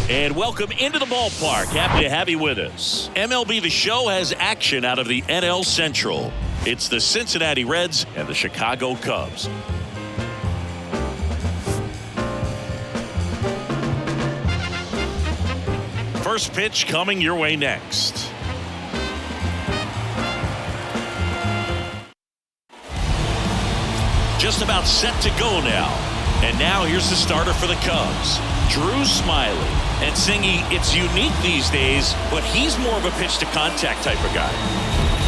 And welcome into the ballpark. Happy to have you with us. MLB The Show has action out of the NL Central. It's the Cincinnati Reds and the Chicago Cubs. First pitch coming your way next. Just about set to go now. And now here's the starter for the Cubs, Drew Smiley. And Singy, it's unique these days, but he's more of a pitch-to-contact type of guy.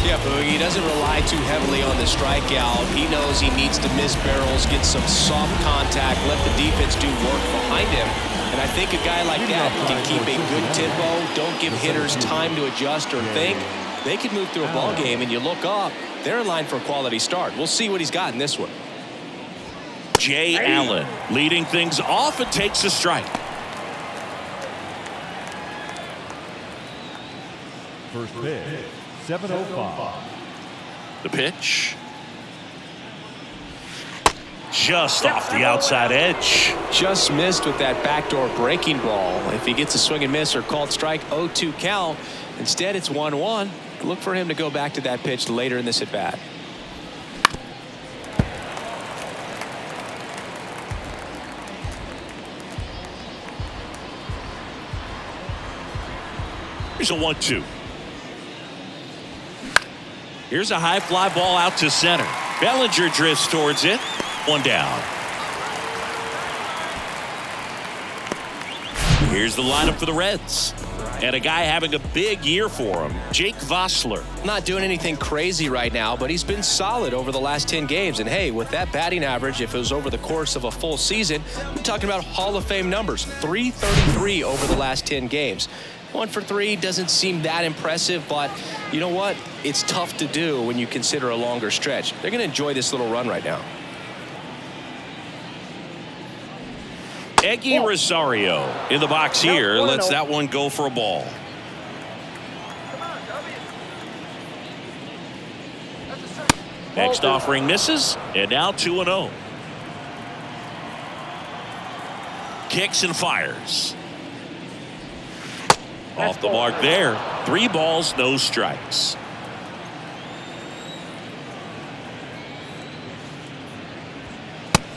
Yeah, Boogie, he doesn't rely too heavily on the strikeout. He knows he needs to miss barrels, get some soft contact, let the defense do work behind him. And I think a guy like that can keep a good tempo, don't give hitters time to adjust or think. They could move through a ball game, and you look up, they're in line for a quality start. We'll see what he's got in this one. Jay Allen leading things off and takes a strike. First pitch, 7:05. The pitch. Just off the outside edge. Just missed with that backdoor breaking ball. If he gets a swing and miss or called strike, 0-2 count. Instead, it's 1-1. Look for him to go back to that pitch later in this at bat. Here's a 1-2. Here's a high fly ball out to center. Bellinger drifts towards it. One down. Here's the lineup for the Reds. And a guy having a big year for him, Jake Vossler. Not doing anything crazy right now, but he's been solid over the last 10 games. And hey, with that batting average, if it was over the course of a full season, we're talking about Hall of Fame numbers. .333 over the last 10 games. 1 for 3 doesn't seem that impressive, but you know what? It's tough to do when you consider a longer stretch. They're going to enjoy this little run right now. Eggy Rosario in the box here. Lets that one go for a ball. Next offering misses, and now 2-0. Kicks and fires. Off the mark there. 3 balls, no strikes.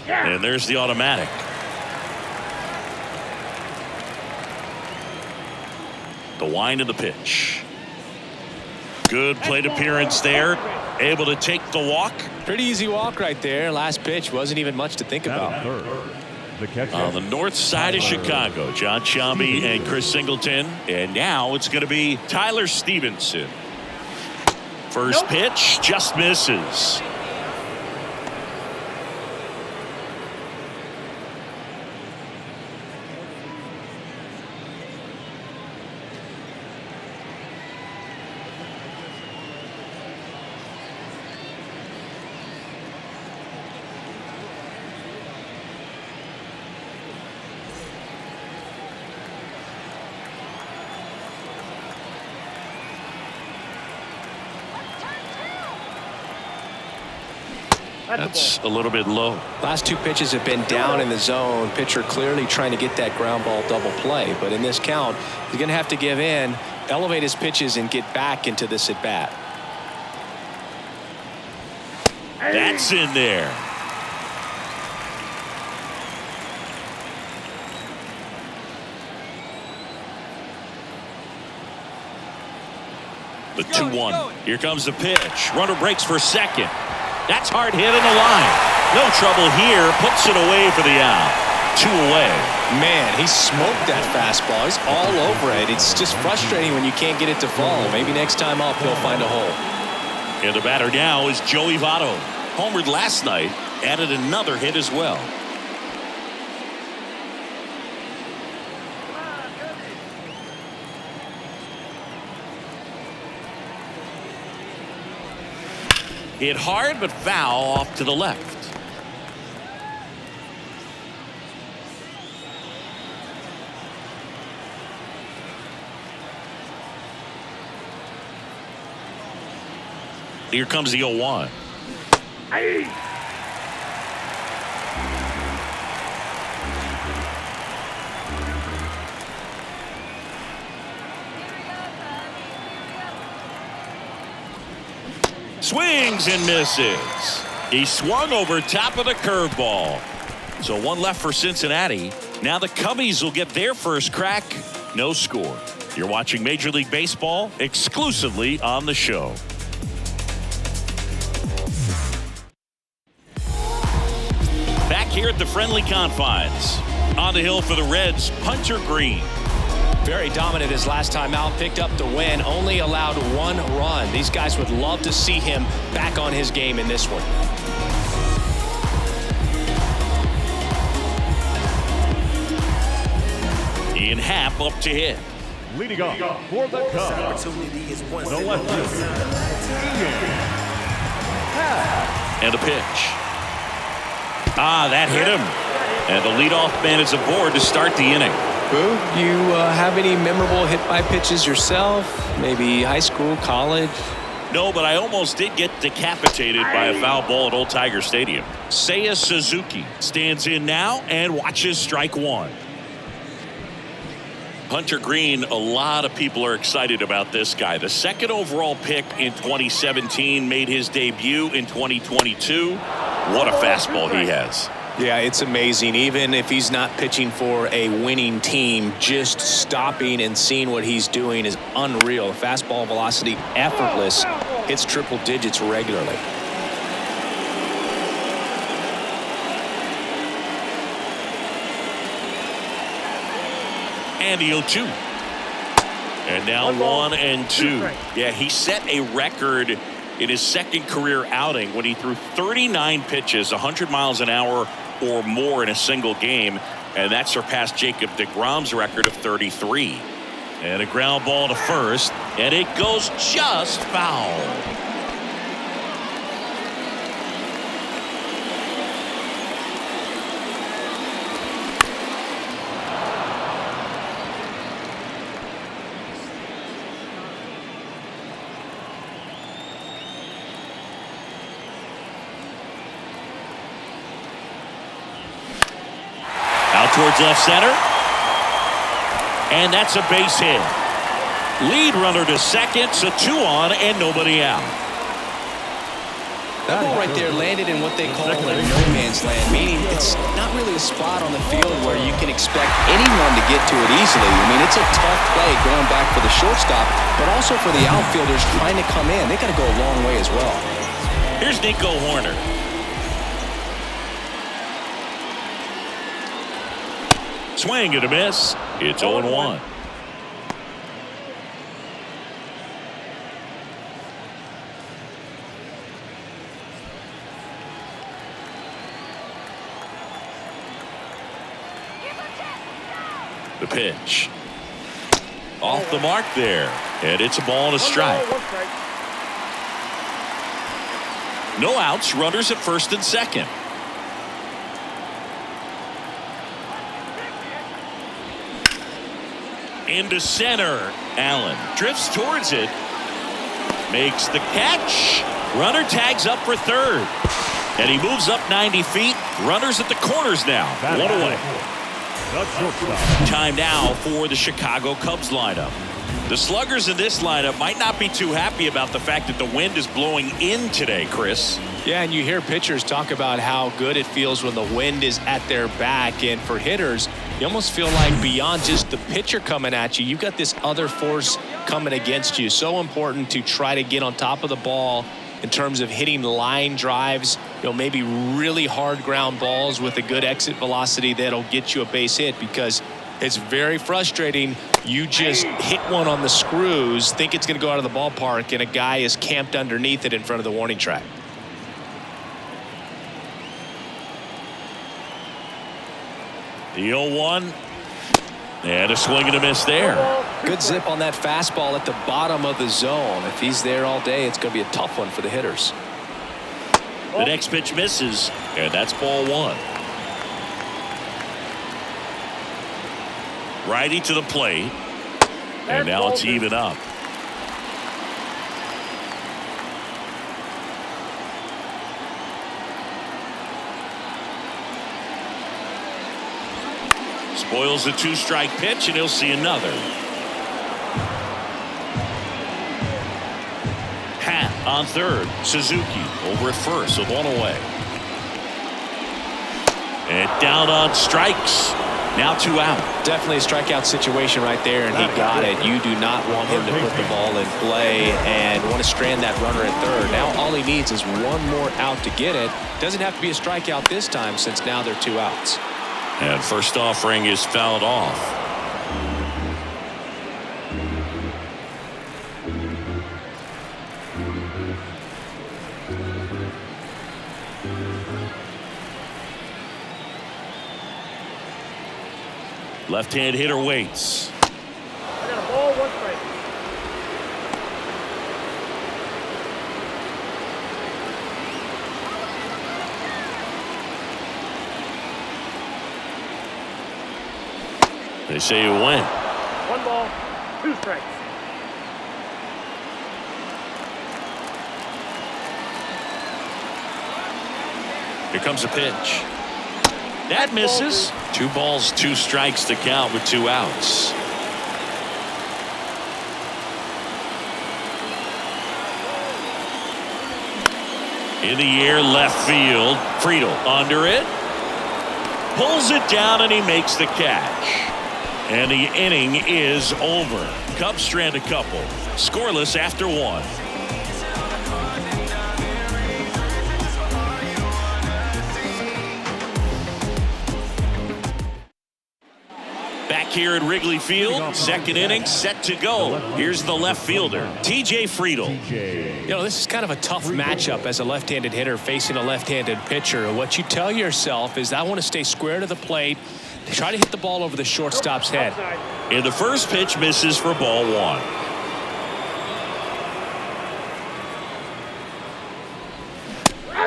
And there's the automatic. The wind of the pitch. Good plate appearance there. Able to take the walk. Pretty easy walk right there. Last pitch wasn't even much to think about. On the north side of Chicago, John Sciambi and Chris Singleton. And now it's going to be Tyler Stevenson. First pitch just misses. That's a little bit low. Last 2 pitches have been down in the zone. Pitcher clearly trying to get that ground ball double play. But in this count, he's going to have to give in, elevate his pitches, and get back into this at bat. That's in there. The 2-1. Here comes the pitch. Runner breaks for second. That's hard hit in the line. No trouble here. Puts it away for the out. 2 away. Man, he smoked that fastball. He's all over it. It's just frustrating when you can't get it to fall. Maybe next time up he'll find a hole. And the batter now is Joey Votto. Homered last night. Added another hit as well. Hit hard but foul off to the left. Here comes the 0-1. Swings and misses. He swung over top of the curveball. So one left for Cincinnati. Now the Cubbies will get their first crack. No score. You're watching Major League Baseball exclusively on the show. Back here at the friendly confines. On the hill for the Reds, Hunter Green. Very dominant his last time out, picked up the win, only allowed 1 run. These guys would love to see him back on his game in this one. Ian Happ up to hit. Leading off for the Cubs, the left fielder, Ian Happ. And a pitch. That hit him. And the leadoff man is aboard to start the inning. Boo, you have any memorable hit-by pitches yourself? Maybe high school, college? No, but I almost did get decapitated by a foul ball at Old Tiger Stadium. Seiya Suzuki stands in now and watches strike 1. Hunter Green, a lot of people are excited about this guy. The 2nd overall pick in 2017, made his debut in 2022. What a fastball he has. Yeah, it's amazing. Even if he's not pitching for a winning team, just stopping and seeing what he's doing is unreal. Fastball velocity, effortless, hits triple digits regularly. And the 0-2. And now 1-2. Yeah, he set a record in his 2nd career outing when he threw 39 pitches, 100 miles an hour or more in a single game, and that surpassed Jacob deGrom's record of 33. And a ground ball to first, and it goes just foul. Towards left center. And that's a base hit. Lead runner to second, so 2 on and nobody out. That ball right there landed in what they call a no man's land, meaning it's not really a spot on the field where you can expect anyone to get to it easily. I mean, it's a tough play going back for the shortstop, but also for the outfielders trying to come in. They got to go a long way as well. Here's Nico Horner. Swing and a miss. It's 0-1. The pitch. Off the mark there. And it's a ball and a strike. No outs. Runners at first and second. Into center. Allen drifts towards it. Makes the catch. Runner tags up for third. And he moves up 90 feet. Runners at the corners now. 1 away. Time now for the Chicago Cubs lineup. The sluggers in this lineup might not be too happy about the fact that the wind is blowing in today, Chris. Yeah, and you hear pitchers talk about how good it feels when the wind is at their back. And for hitters, you almost feel like beyond just the pitcher coming at you, you've got this other force coming against you. So important to try to get on top of the ball in terms of hitting line drives, maybe really hard ground balls with a good exit velocity that'll get you a base hit, because it's very frustrating. You just hit one on the screws, think it's going to go out of the ballpark, and a guy is camped underneath it in front of the warning track. The 0-1. And a swing and a miss there. Good zip on that fastball at the bottom of the zone. If he's there all day, it's going to be a tough one for the hitters. The next pitch misses, and that's ball 1. Righty to the plate. And now it's even up. Spoils the 2-strike pitch, and he'll see another. Happ. On third, Suzuki over at first with one away. And down on strikes. Now 2 out. Definitely a strikeout situation right there, and he got it. You do not want him to put the ball in play and want to strand that runner at third. Now all he needs is one more out to get it. Doesn't have to be a strikeout this time since now they're 2 outs. And first offering is fouled off. Left-hand hitter waits. I got a ball, 1 strike. They say you win. 1 ball, 2 strikes. Here comes a pitch. That misses. 2 balls, 2 strikes to count with 2 outs. In the air, left field. Friedel under it. Pulls it down and he makes the catch. And the inning is over. Cubs strand a couple. Scoreless after 1. Here at Wrigley Field, second inning set to go. Here's the left fielder, TJ Friedel. You know, this is kind of a tough matchup as a left-handed hitter facing a left-handed pitcher. What you tell yourself is I want to stay square to the plate, try to hit the ball over the shortstop's head. And the first pitch misses for ball 1.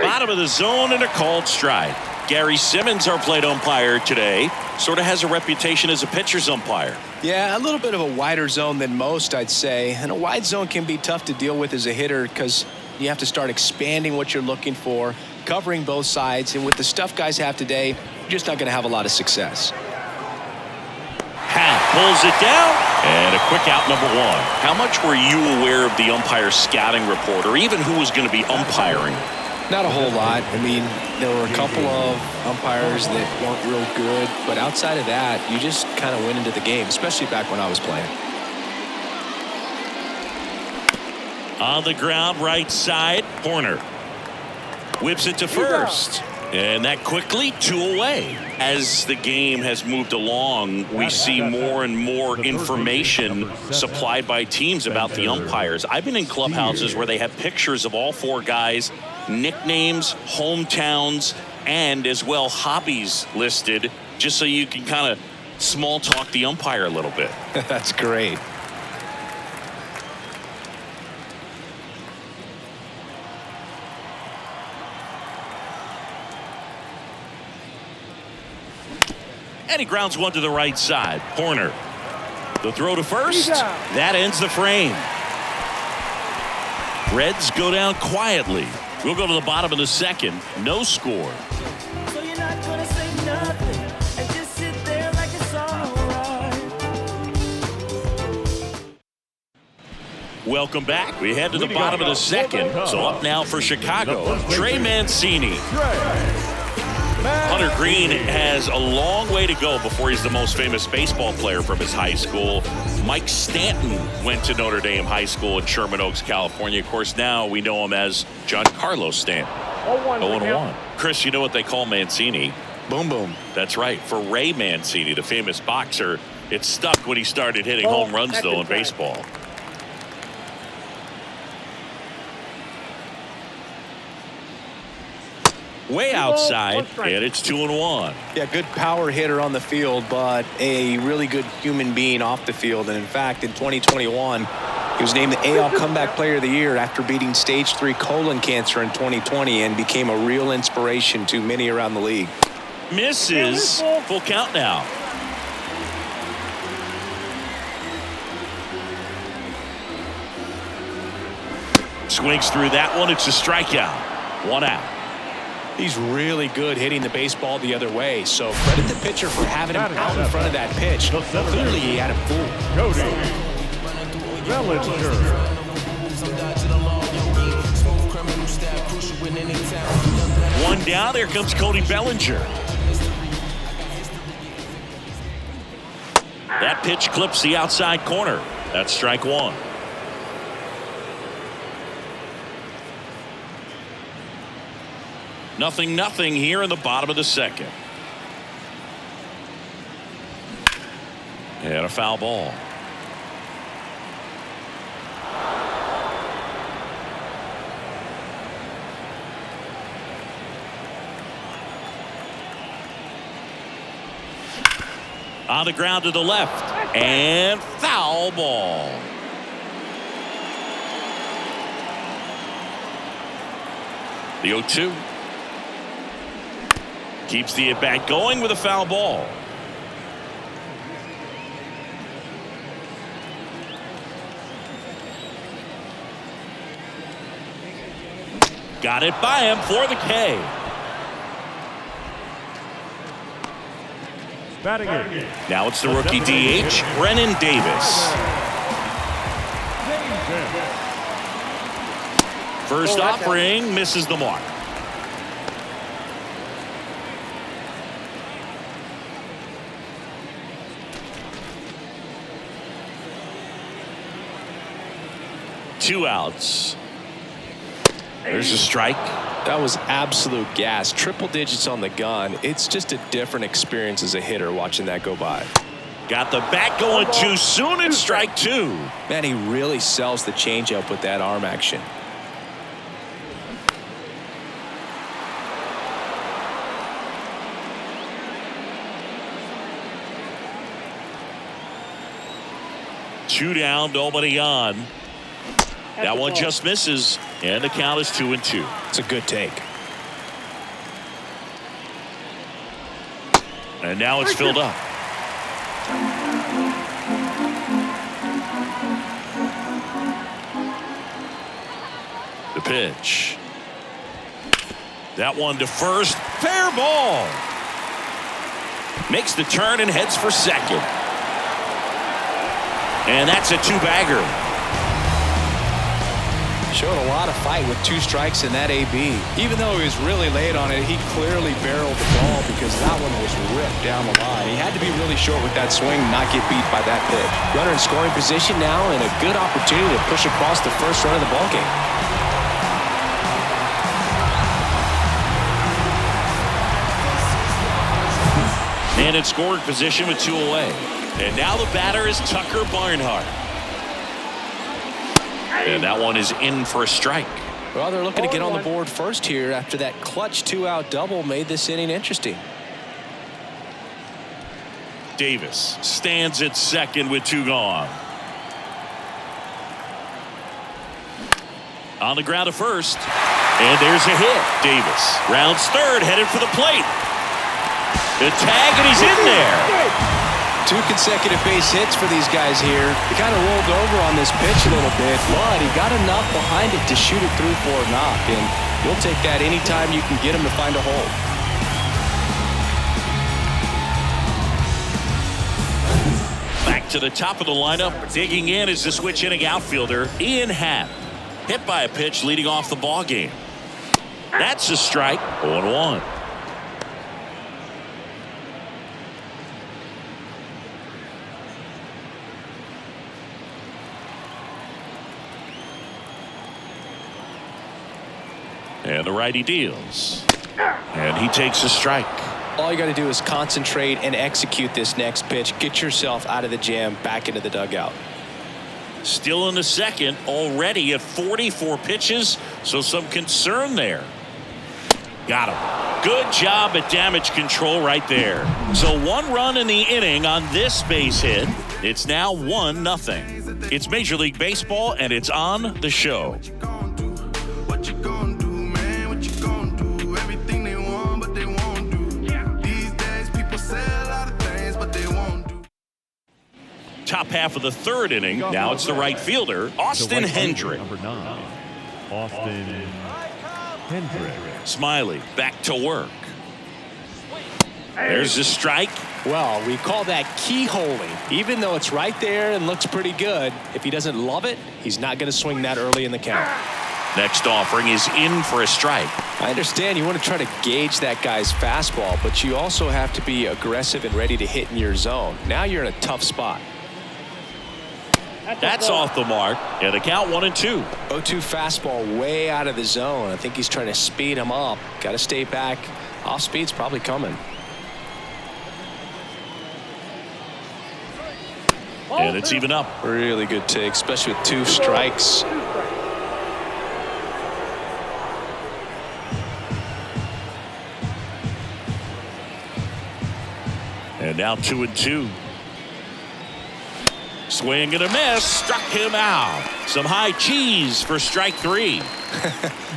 Bottom of the zone and a called strike. Gary Simmons, our plate umpire today, sort of has a reputation as a pitcher's umpire. Yeah, a little bit of a wider zone than most, I'd say. And a wide zone can be tough to deal with as a hitter because you have to start expanding what you're looking for, covering both sides. And with the stuff guys have today, you're just not going to have a lot of success. Hat pulls it down, and a quick out, number 1. How much were you aware of the umpire's scouting report, or even who was going to be umpiring? Not a whole lot. I mean, there were a couple of umpires that weren't real good, but outside of that, you just kind of went into the game, especially back when I was playing. On the ground, right side, Horner whips it to first. And that quickly 2 away. As the game has moved along, we see more and more information supplied by teams about the umpires. I've been in clubhouses where they have pictures of all 4 guys, nicknames, hometowns, and as well hobbies listed, just so you can kind of small talk the umpire a little bit. That's great. And he grounds 1 to the right side. Horner. The throw to first. That ends the frame. Reds go down quietly. We'll go to the bottom of the second. No score. So you're not gonna say nothing and just sit there like it's all right. Welcome back. We head to the bottom of the second. So up now for Chicago, Trey Mancini. Hunter Green has a long way to go before he's the most famous baseball player from his high school. Mike Stanton went to Notre Dame High School in Sherman Oaks, California. Of course, now we know him as Giancarlo Stanton. 0-1. Chris, you know what they call Mancini? Boom, boom. That's right. For Ray Mancini, the famous boxer, it stuck when he started hitting home runs, though, in baseball. Way outside, and it's 2-1. Yeah, good power hitter on the field, but a really good human being off the field. And in fact, in 2021, he was named the AL Comeback Player of the Year after beating stage 3 colon cancer in 2020 and became a real inspiration to many around the league. Misses. Full count now. Swings through that one. It's a strikeout. 1 out. He's really good hitting the baseball the other way, so credit the pitcher for having him out in front of that pitch. Clearly, he had him fooled. Cody Bellinger. one down. There comes Cody Bellinger. That pitch clips the outside corner. That's strike one. Nothing here in the bottom of the second. And a foul ball. On the ground to the left. And foul ball. The 0-2. Keeps the at-bat going with a foul ball. Got it by him for the K. Batting it. Now it's the rookie DH, Brennan Davis. First offering misses the mark. Two outs. There's a strike. That was absolute gas. Triple digits on the gun. It's just a different experience as a hitter watching that go by. Got the bat going too soon. It's strike two. Man, he really sells the changeup with that arm action. Two down, nobody on. That one just misses, and the count is 2-2. It's a good take. And now it's filled up. The pitch. That one to first. Fair ball. Makes the turn and heads for second. And that's a two-bagger. Showed a lot of fight with two strikes in that AB. Even though he was really late on it, he clearly barreled the ball because that one was ripped down the line. He had to be really short with that swing, not get beat by that pitch. Runner in scoring position now, and a good opportunity to push across the first run of the ball game. And in scoring position with two away. And now the batter is Tucker Barnhart. And that one is in for a strike. Well, they're looking to get on the board first here after that clutch two-out double made this inning interesting. Davis stands at second with two gone. On the ground to first. And there's a hit. Davis rounds third, headed for the plate. The tag, and he's in there. Two consecutive base hits for these guys here. He kind of rolled over on this pitch a little bit, but he got enough behind it to shoot it through for a knock, and you'll take that anytime you can get him to find a hole. Back to the top of the lineup. Digging in is the switch inning outfielder, Ian Happ. Hit by a pitch leading off the ball game. That's a strike. 0-1. And the righty deals. And he takes a strike. All you got to do is concentrate and execute this next pitch. Get yourself out of the jam, back into the dugout. Still in the second, already at 44 pitches, so some concern there. Got him. Good job at damage control right there. So one run in the inning on this base hit. It's now 1-0. It's Major League Baseball, and it's on the show. Top half of the third inning. Now it's the right fielder, Austin Hendrick. Number 9, Austin Hendrick. Smiley back to work. There's the strike. Well, we call that keyholing. Even though it's right there and looks pretty good, if he doesn't love it, he's not going to swing that early in the count. Next offering is in for a strike. I understand you want to try to gauge that guy's fastball, but you also have to be aggressive and ready to hit in your zone. Now you're in a tough spot. That's off the mark, and the count 1-2. 0-2 fastball way out of the zone. I think he's trying to speed him up. Got to stay back. Off speed's probably coming. And it's even up. Really good take, especially with 2 strikes. And now 2-2. Swing and a miss. Struck him out. Some high cheese for strike 3.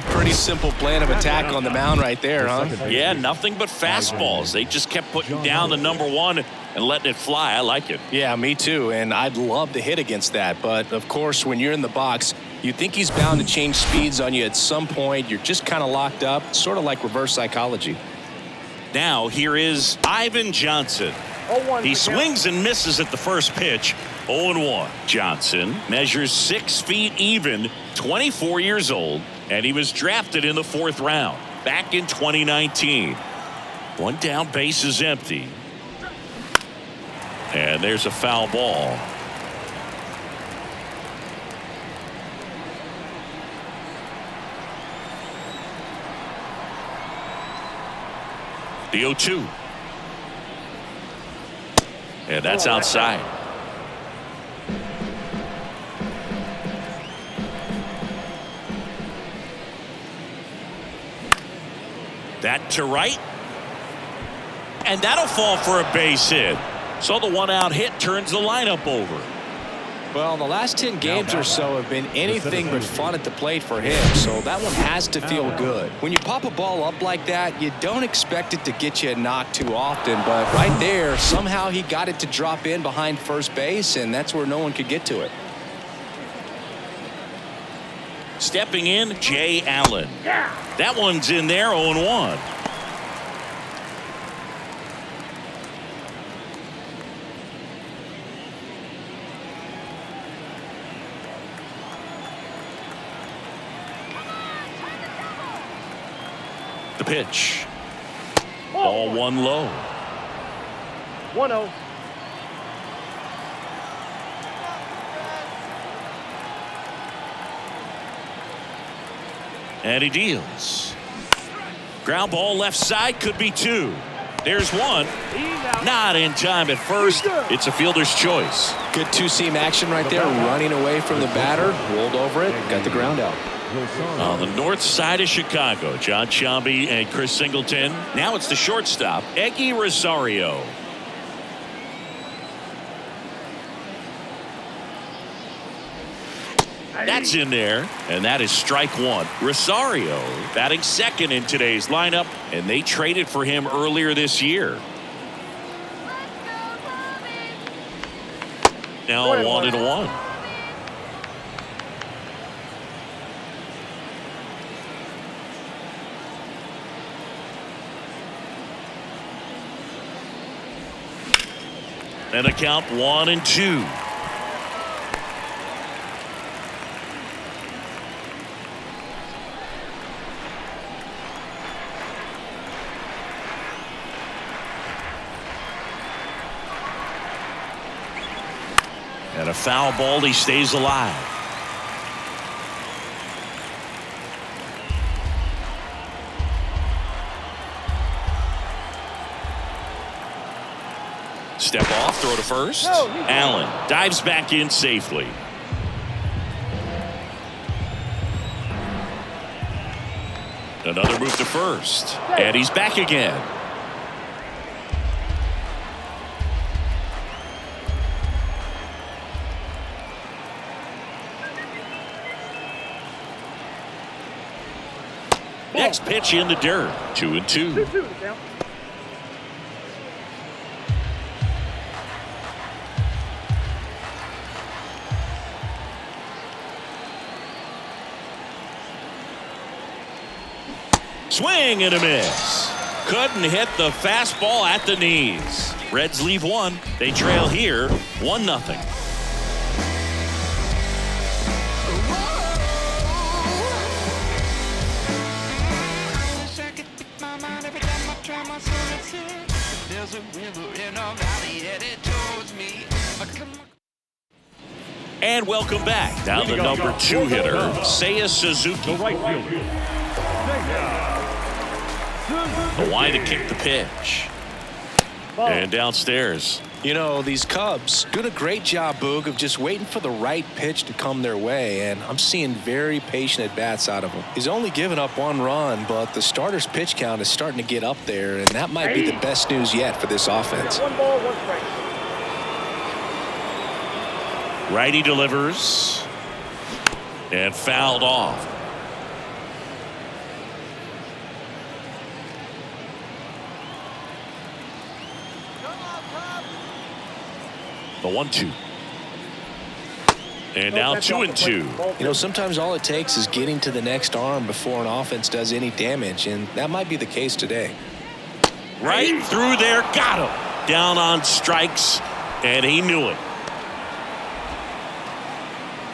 Pretty simple plan of attack on the mound right there, huh? Yeah, nothing but fastballs. They just kept putting down the #1 and letting it fly. I like it. Yeah, me too. And I'd love to hit against that. But, of course, when you're in the box, you think he's bound to change speeds on you at some point. You're just kind of locked up, sort of like reverse psychology. Now here is Ivan Johnson. He swings and misses at the first pitch. 0-1. Johnson measures 6 feet even, 24 years old, and he was drafted in the 4th round back in 2019. 1 down, base is empty. And there's a foul ball. The 0-2. And that's outside. That to right. And that'll fall for a base hit. So the 1-out hit turns the lineup over. Well, the last 10 games or so have been anything but fun at the plate for him, so that one has to feel good. When you pop a ball up like that, you don't expect it to get you a knock too often, but right there, somehow he got it to drop in behind first base, and that's where no one could get to it. Stepping in, Jay Allen. That one's in there, 0-1. The pitch. Ball 1 low. 1-0. And he deals. Ground ball left side, could be 2. There's 1. Not in time at first. It's a fielder's choice. Good 2-seam action right there, running away from the batter, rolled over it, got the ground out. On the north side of Chicago, John Chambi and Chris Singleton. Now it's the shortstop, Eggy Rosario. That's in there, and that is strike 1. Rosario batting second in today's lineup, and they traded for him earlier this year. Now 1-1. And a count 1-2. And a foul ball, he stays alive. Step off, throw to first. Allen dives back in safely. Another move to first. And he's back again. Next pitch in the dirt. 2-2. Swing and a miss. Couldn't hit the fastball at the knees. Reds leave 1. They trail here 1-0. There's a river in a valley headed towards me. And welcome back. Now the number 2 hitter, Seiya Suzuki. The right fielder, The line to kick the pitch. And downstairs. You know, these Cubs doing a great job, Boog, of just waiting for the right pitch to come their way, and I'm seeing very patient at-bats out of him. He's only given up 1 run, but the starter's pitch count is starting to get up there, and that might be the best news yet for this offense. 1 ball, 1 strike. Righty delivers. And fouled off. The 1-2. And now 2-2. You know, sometimes all it takes is getting to the next arm before an offense does any damage, and that might be the case today. Right through there, got him. Down on strikes, and he knew it.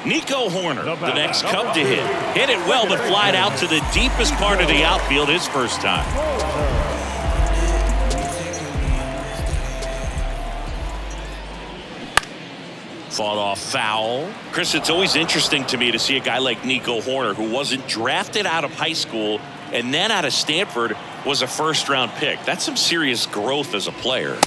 Nico Horner, the next Cub to hit. Hit it well, but flied out to the deepest part of the outfield his first time. Fought off foul. Chris, it's always interesting to me to see a guy like Nico Horner, who wasn't drafted out of high school and then out of Stanford, was a first-round pick. That's some serious growth as a player.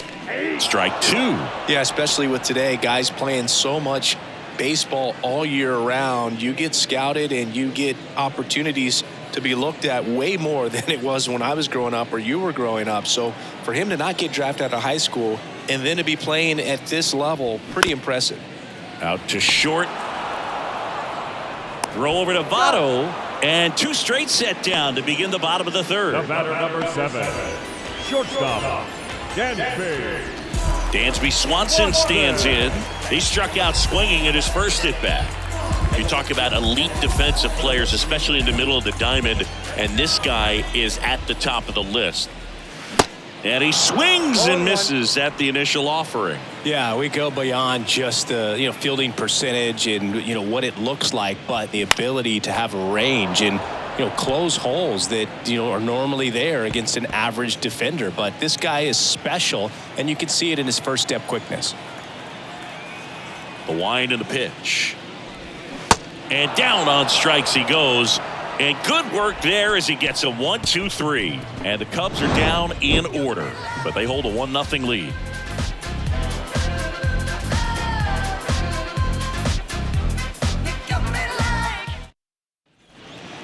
Strike 2. Yeah, especially with today, guys playing so much baseball all year round. You get scouted and you get opportunities to be looked at way more than it was when I was growing up or you were growing up. So for him to not get drafted out of high school and then to be playing at this level, pretty impressive. Out to short. Throw over to Votto. And 2 straight set down to begin the bottom of the 3rd. the batter number 7, shortstop, Dansby. Dansby Swanson stands in. He struck out swinging at his first at-bat. You talk about elite defensive players, especially in the middle of the diamond, and this guy is at the top of the list. And he swings and misses at the initial offering. Yeah, we go beyond just the fielding percentage and what it looks like, but the ability to have range and close holes that are normally there against an average defender. But this guy is special, and you can see it in his first step quickness. The wind and the pitch. And down on strikes he goes. And good work there as he gets a 1-2-3. And the Cubs are down in order, but they hold a 1-0 lead.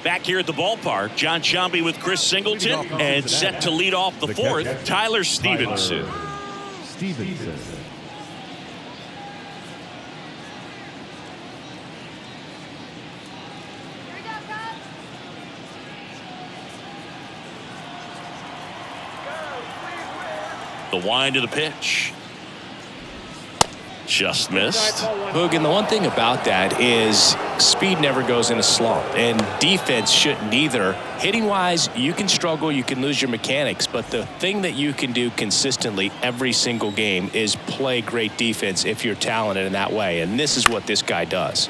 Back here at the ballpark, John Sciambi with Chris Singleton, and set to lead off the 4th, Tyler Stevenson. The wind of the pitch. Just missed. Hogan, the one thing about that is speed never goes in a slump, and defense shouldn't either. Hitting-wise, you can struggle, you can lose your mechanics, but the thing that you can do consistently every single game is play great defense if you're talented in that way, and this is what this guy does.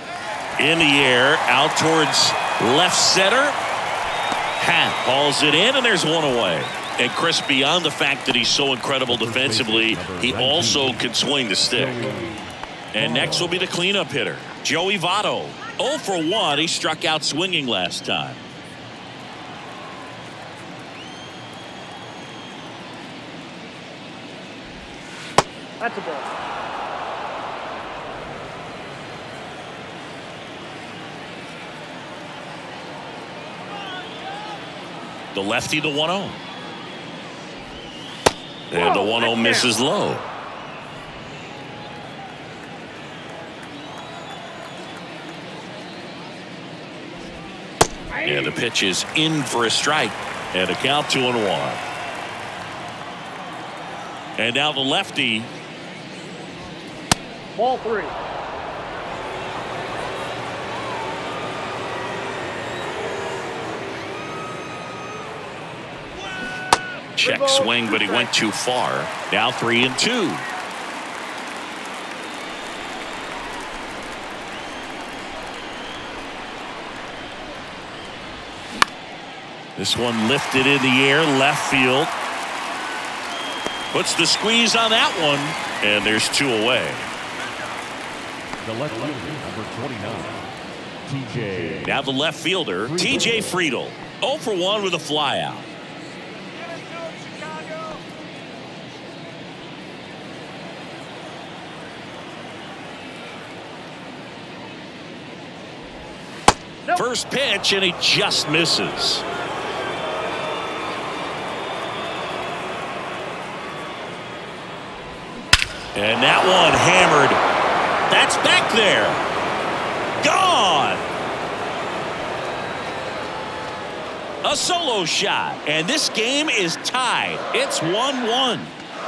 In the air, out towards left center. Hat hauls it in, and there's one away. And Chris, beyond the fact that he's so incredible defensively, he also can swing the stick. And next will be the cleanup hitter, Joey Votto. 0 for 1. He struck out swinging last time. That's a ball. The lefty, the 1-0. And the 1-0 misses low. And the pitch is in for a strike. And a count 2-1. And now the lefty. Ball 3. Check swing, but he went too far. Now 3-2. This one lifted in the air, left field. Puts the squeeze on that one, and there's 2 away. The left fielder, number 29, TJ. Now the left fielder, TJ Friedl. 0 for 1 with a flyout. Nope. First pitch, and he just misses. And that one hammered. That's back there. Gone. A solo shot. And this game is tied. It's 1-1.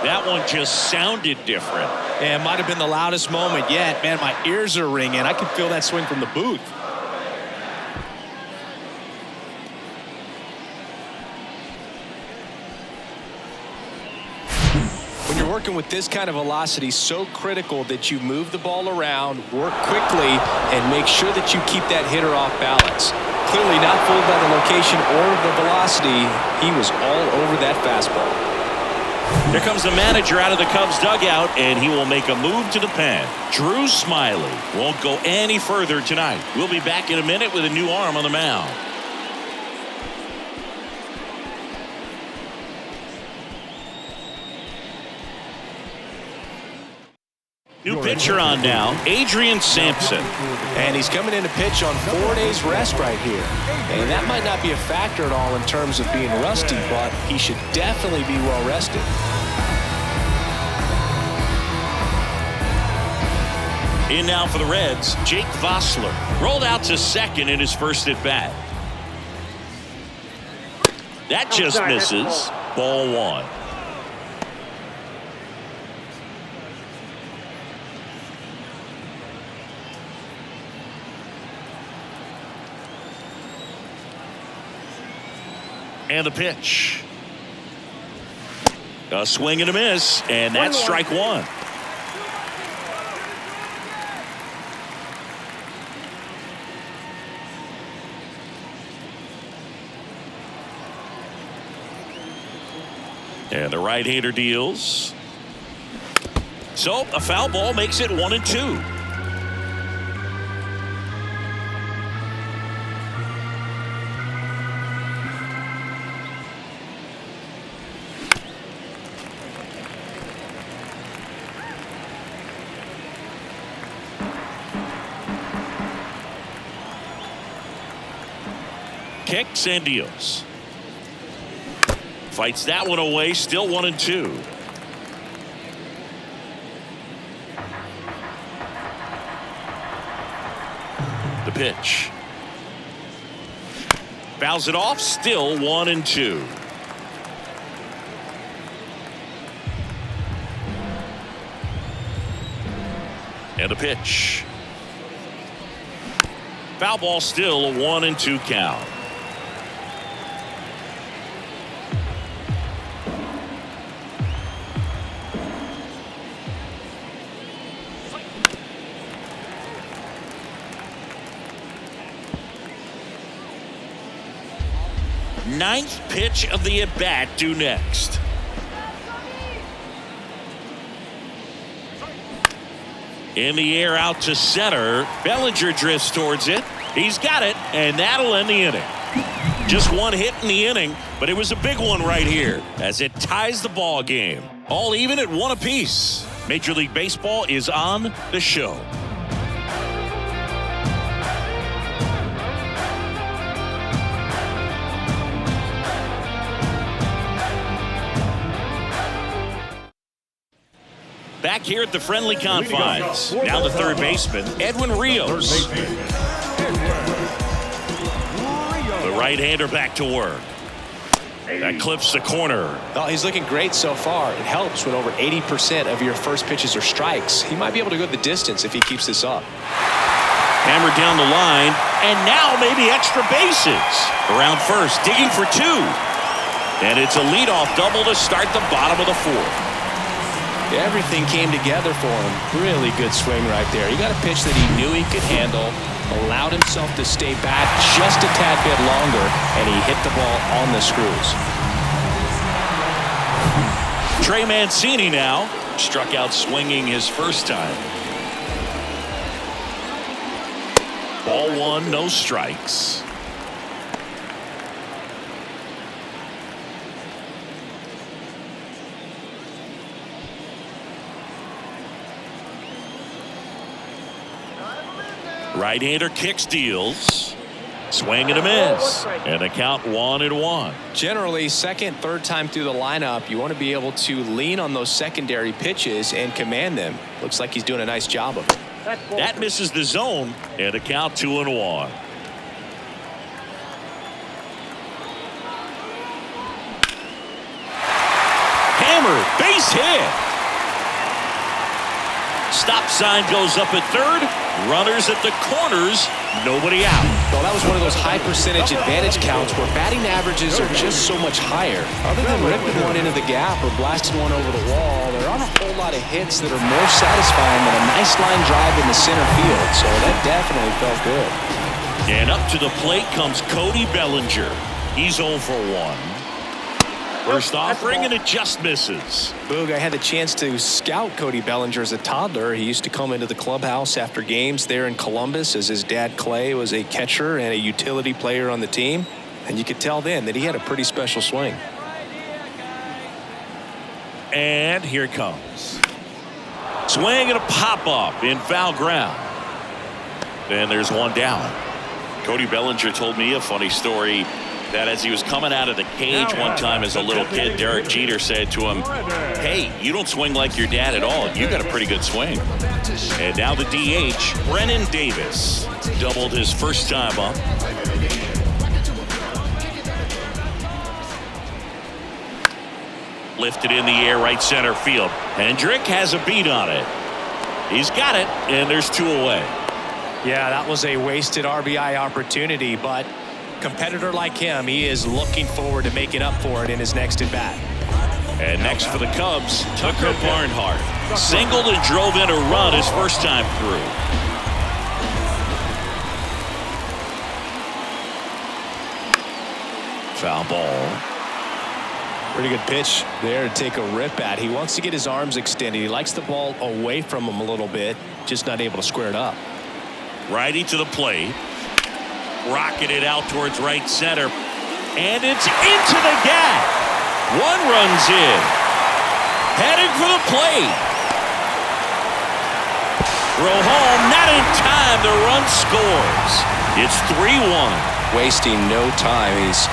That one just sounded different. And might have been the loudest moment yet. Man, my ears are ringing. I can feel that swing from the booth. When you're working with this kind of velocity, so critical that you move the ball around, work quickly, and make sure that you keep that hitter off balance. Clearly not fooled by the location or the velocity. He was all over that fastball. Here comes the manager out of the Cubs dugout, and he will make a move to the pen. Drew Smiley won't go any further tonight. We'll be back in a minute with a new arm on the mound. New pitcher on now, Adrian Sampson. And he's coming in to pitch on 4 days rest right here. And that might not be a factor at all in terms of being rusty, but he should definitely be well rested. In now for the Reds, Jake Vossler. Rolled out to second in his first at bat. That just misses. Ball 1. And the pitch. A swing and a miss, and that's strike 1. And the right-hander deals. So a foul ball makes it 1-2. Kicks and deals. Fights that one away, still 1-2. The pitch. Fouls it off, still 1-2. And the pitch. Foul ball, still a 1-2 count. Ninth pitch of the at-bat due next. In the air out to center. Bellinger drifts towards it. He's got it, and that'll end the inning. Just one hit in the inning, but it was a big one right here as it ties the ball game. All even at 1 apiece. Major League Baseball is on the show. Back here at the friendly confines. Now the third baseman, Edwin Rios. The right-hander back to work. That clips the corner. Oh, he's looking great so far. It helps when over 80% of your first pitches are strikes. He might be able to go the distance if he keeps this up. Hammered down the line, and now maybe extra bases. Around first, digging for 2. And it's a leadoff double to start the bottom of the 4th. Everything came together for him. Really good swing right there. He got a pitch that he knew he could handle, allowed himself to stay back just a tad bit longer, and he hit the ball on the screws. Trey Mancini now struck out swinging his first time. Ball one, no strikes. Right-hander kicks, deals. Swing and a miss. And a count 1-1. Generally, second, third time through the lineup, you want to be able to lean on those secondary pitches and command them. Looks like he's doing a nice job of it. That misses the zone. And a count 2-1. Hammered, base hit. Stop sign goes up at third. Runners at the corners. Nobody out. Well, that was one of those high percentage advantage counts where batting averages are just so much higher. Other than ripping one into the gap or blasting one over the wall, there aren't a whole lot of hits that are more satisfying than a nice line drive in the center field. So that definitely felt good. And up to the plate comes Cody Bellinger. He's 0 for 1. First offering, and it just misses. Boog, I had the chance to scout Cody Bellinger as a toddler. He used to come into the clubhouse after games there in Columbus, as his dad Clay was a catcher and a utility player on the team. And you could tell then that he had a pretty special swing. And here it comes. Swing and a pop-up in foul ground. And there's one down. Cody Bellinger told me a funny story that as he was coming out of the cage one time as a little kid, Derek Jeter said to him, "Hey, you don't swing like your dad at all. You got a pretty good swing." And now the DH, Brennan Davis, doubled his first time up. Lifted in the air, right center field. Hendrick has a beat on it. He's got it, and there's 2 away. Yeah, that was a wasted RBI opportunity, but competitor like him, he is looking forward to making up for it in his next at bat. And next for the Cubs, Tucker Barnhart. Singled and drove in a run his first time through. Foul ball. Pretty good pitch there to take a rip at. He wants to get his arms extended. He likes the ball away from him a little bit, just not able to square it up. Righty to the plate. Rocketed out towards right center. And it's into the gap. One runs in. Heading for the plate. Throw home, not in time. The run scores. It's 3-1. Wasting no time. He's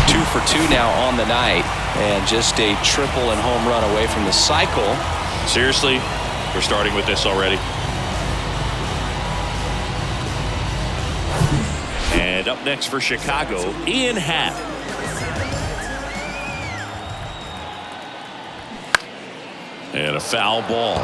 2 for 2 now on the night. And just a triple and home run away from the cycle. Seriously, we're starting with this already. And up next for Chicago, Ian Happ. And a foul ball.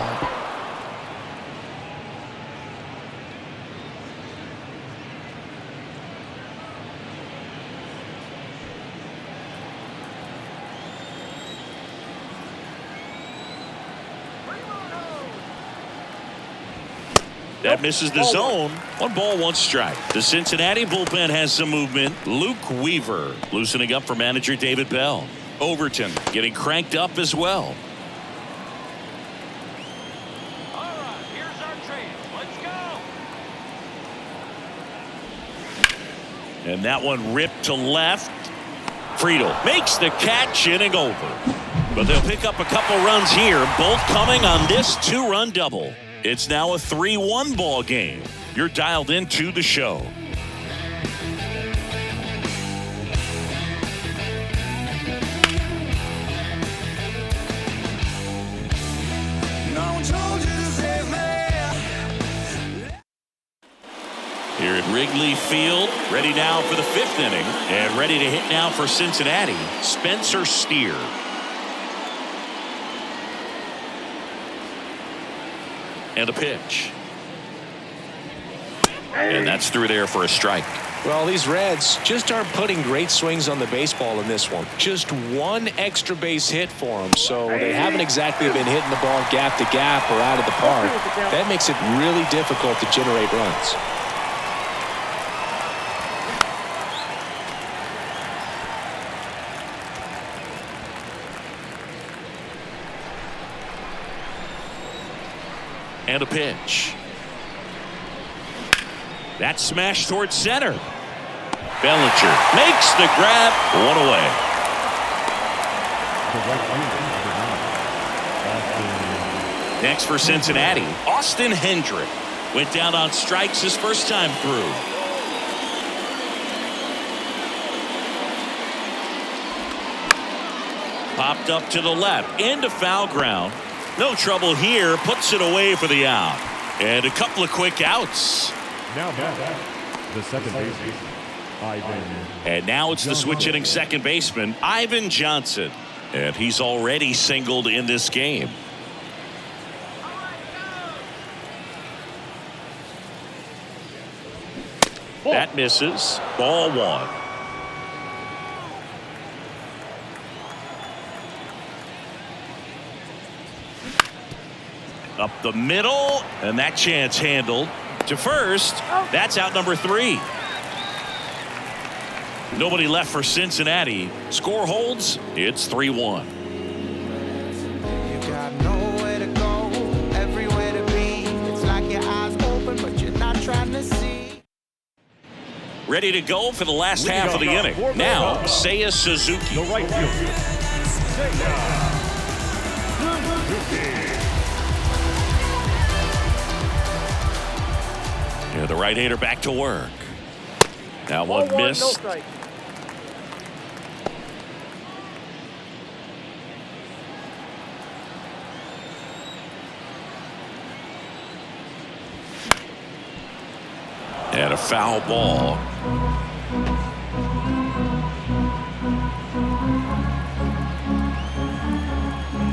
That misses the zone. 1 ball, 1 strike. The Cincinnati bullpen has some movement. Luke Weaver loosening up for manager David Bell. Overton getting cranked up as well. All right, here's our chance. Let's go. And that one ripped to left. Friedel makes the catch, inning over. But they'll pick up a couple runs here, both coming on this 2-run double. It's now a 3-1 ball game. You're dialed into the show. Here at Wrigley Field, ready now for the 5th inning, and ready to hit now for Cincinnati, Spencer Steer. And a pitch. And that's through there for a strike. Well, these Reds just aren't putting great swings on the baseball in this one. Just 1 extra base hit for them, so they haven't exactly been hitting the ball gap to gap or out of the park. That makes it really difficult to generate runs. And a pitch. That smash towards center. Bellinger makes the grab. One away. Next for Cincinnati, Austin Hendrick. Went down on strikes his first time through. Popped up to the left into foul ground. No trouble here. Puts it away for the out. And a couple of quick outs. Now back, the second baseman, Ivan. And now it's the switch hitting second baseman, Ivan Johnson. And he's already singled in this game. That misses. Ball one. Up the middle, and that chance handled. To first, that's out number 3. Nobody left for Cincinnati. Score holds, it's 3-1. You got nowhere to go, everywhere to be. It's like your eyes open, but you're not trying to see. Ready to go for the last half of the inning. Now, Seiya Suzuki. The right fielder, Seiya Suzuki. Yeah, the right-hander back to work. Now one miss. No strike. And a foul ball.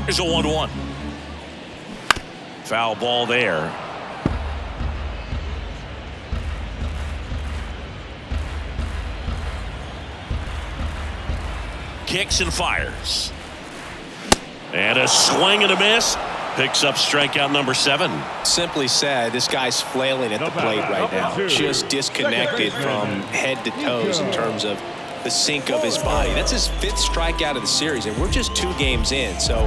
Here's a 1-1. Foul ball there. Kicks and fires. And a swing and a miss. Picks up strikeout number 7. Simply said, this guy's flailing at the plate right now. Just disconnected from head to toes in terms of the sink of his body. That's his 5th strikeout of the series, and we're just 2 games in. So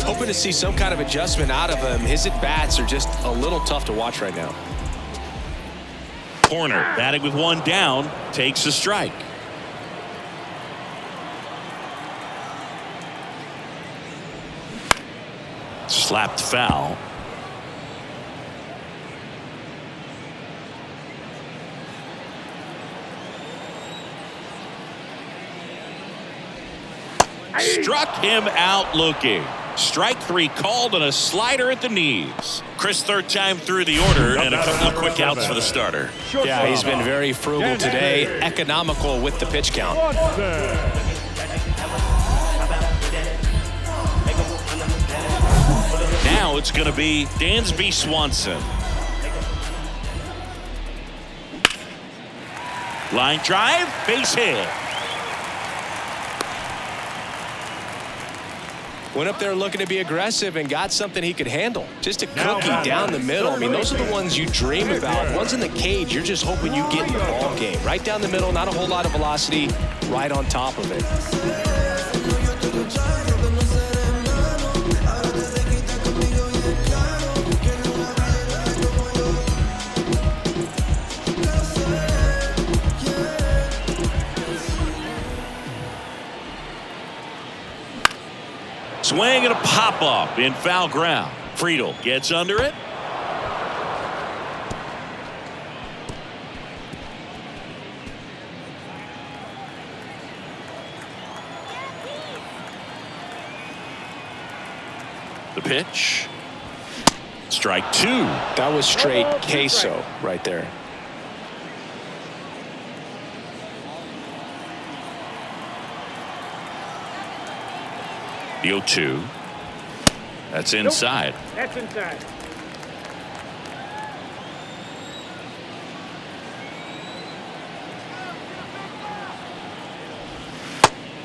hoping to see some kind of adjustment out of him. His at-bats are just a little tough to watch right now. Corner batting with 1 down. Takes a strike. Slapped foul. Struck him out looking. Strike 3 called and a slider at the knees. Chris, 3rd time through the order and a couple of quick outs for the starter. Yeah, he's been very frugal today. Economical with the pitch count. Now it's going to be Dansby Swanson. Line drive, base hit. Went up there looking to be aggressive and got something he could handle. Just a cookie down the middle. I mean, those are the ones you dream about. Ones in the cage, you're just hoping you get in the ball game. Right down the middle, not a whole lot of velocity, right on top of it. Swing and a pop-up in foul ground. Friedel gets under it. The pitch. Strike 2. That was straight queso right there. The 0-2. That's inside. That's inside.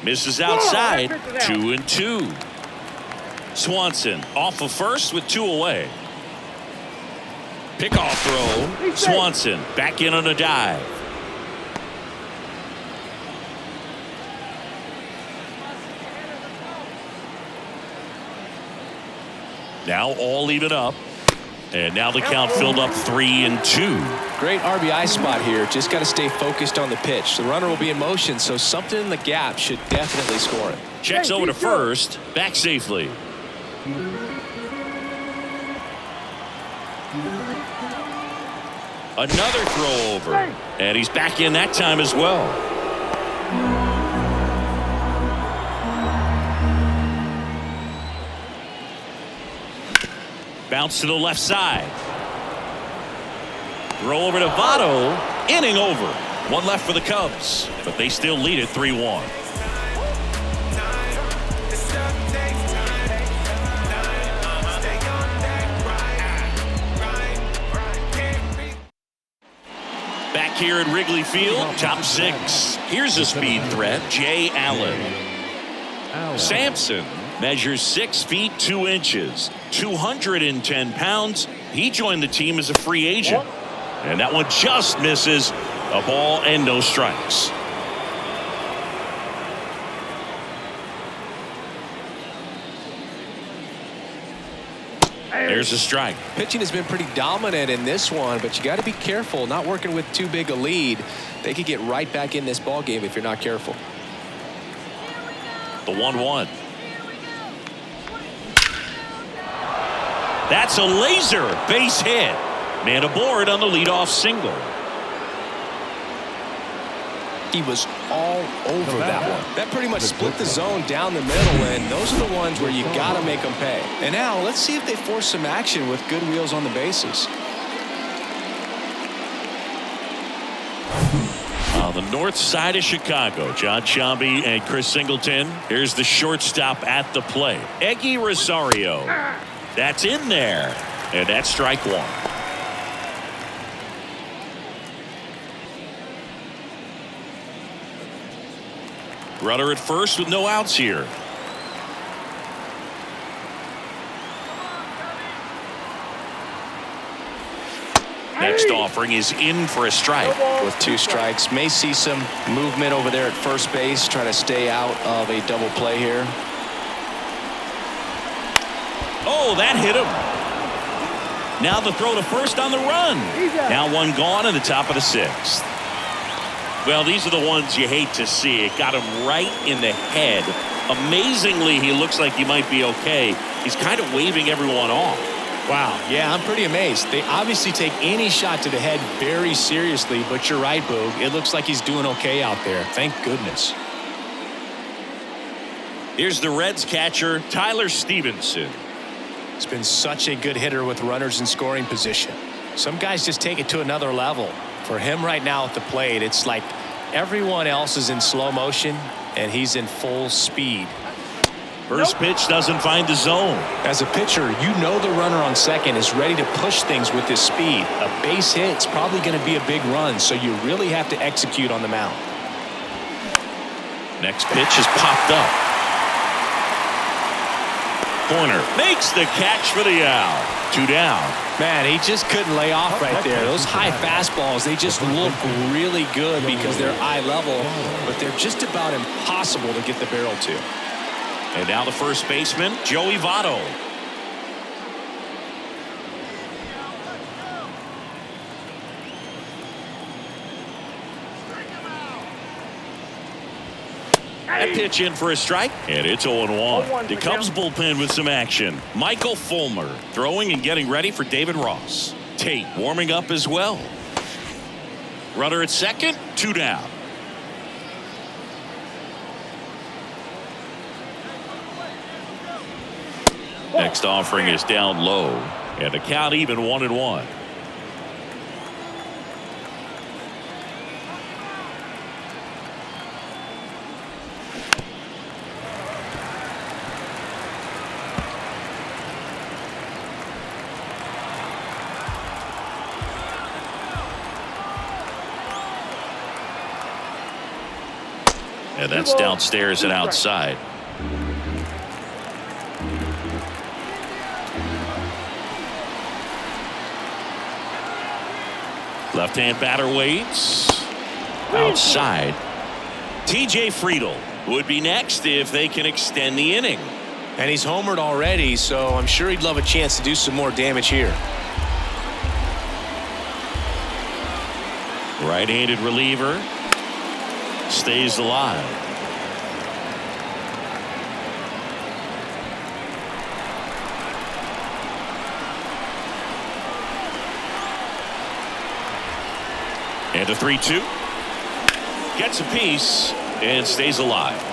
Misses outside. 2-2. Swanson off of first with 2 away. Pickoff throw. Swanson back in on a dive. Now all even up. And now the count filled up 3-2. Great RBI spot here. Just got to stay focused on the pitch. The runner will be in motion, so something in the gap should definitely score it. Checks over to first. Back safely. Another throw over. And he's back in that time as well. Bounce to the left side. Throw over to Votto. Inning over. One left for the Cubs, but they still lead it 3-1. Back here at Wrigley Field, top six. Here's a speed threat, Jay Allen. Sampson measures 6 feet 2 inches, 210 pounds. He joined the team as a free agent. And that one just misses. A ball and no strikes. There's a strike. Pitching has been pretty dominant in this one, but you got to be careful. Not working with too big a lead. They could get right back in this ball game if you're not careful. The 1-1. That's a laser base hit. Man aboard on the leadoff single. He was all over that one. That pretty much split the zone down the middle, and those are the ones where you got to make them pay. And now let's see if they force some action with good wheels on the bases. On the north side of Chicago, John Shambi and Chris Singleton. Here's the shortstop at the plate, Eggy Rosario. That's in there, and that's strike one. Runner at first with no outs here. Next offering is in for a strike. With 2 strikes, may see some movement over there at first base, trying to stay out of a double play here. Oh, that hit him. Now the throw to first on the run. Now one gone in the top of the 6th. Well, these are the ones you hate to see. It got him right in the head. Amazingly, he looks like he might be okay. He's kind of waving everyone off. Wow, yeah, I'm pretty amazed. They obviously take any shot to the head very seriously, but you're right, Boog. It looks like he's doing okay out there. Thank goodness. Here's the Reds catcher, Tyler Stevenson. He's been such a good hitter with runners in scoring position. Some guys just take it to another level. For him right now at the plate, it's like everyone else is in slow motion and he's in full speed. First pitch doesn't find the zone. As a pitcher, you know the runner on second is ready to push things with his speed. A base hit's probably going to be a big run, so you really have to execute on the mound. Next pitch is popped up. Corner makes the catch for the out. 2 down. Man, he just couldn't lay off right there. Those high fastballs, they just look really good because they're eye level, but they're just about impossible to get the barrel to. And now the first baseman, Joey Votto. That pitch in for a strike, and it's 0-1. The Cubs bullpen with some action. Michael Fulmer throwing and getting ready for David Ross. Tate warming up as well. Runner at second, 2 down. Next offering is down low, and the count even 1-1. And that's downstairs and outside. Left-hand batter waits. Outside. TJ Friedl would be next if they can extend the inning. And he's homered already, so I'm sure he'd love a chance to do some more damage here. Right-handed reliever stays alive. And a 3-2. Gets a piece and stays alive.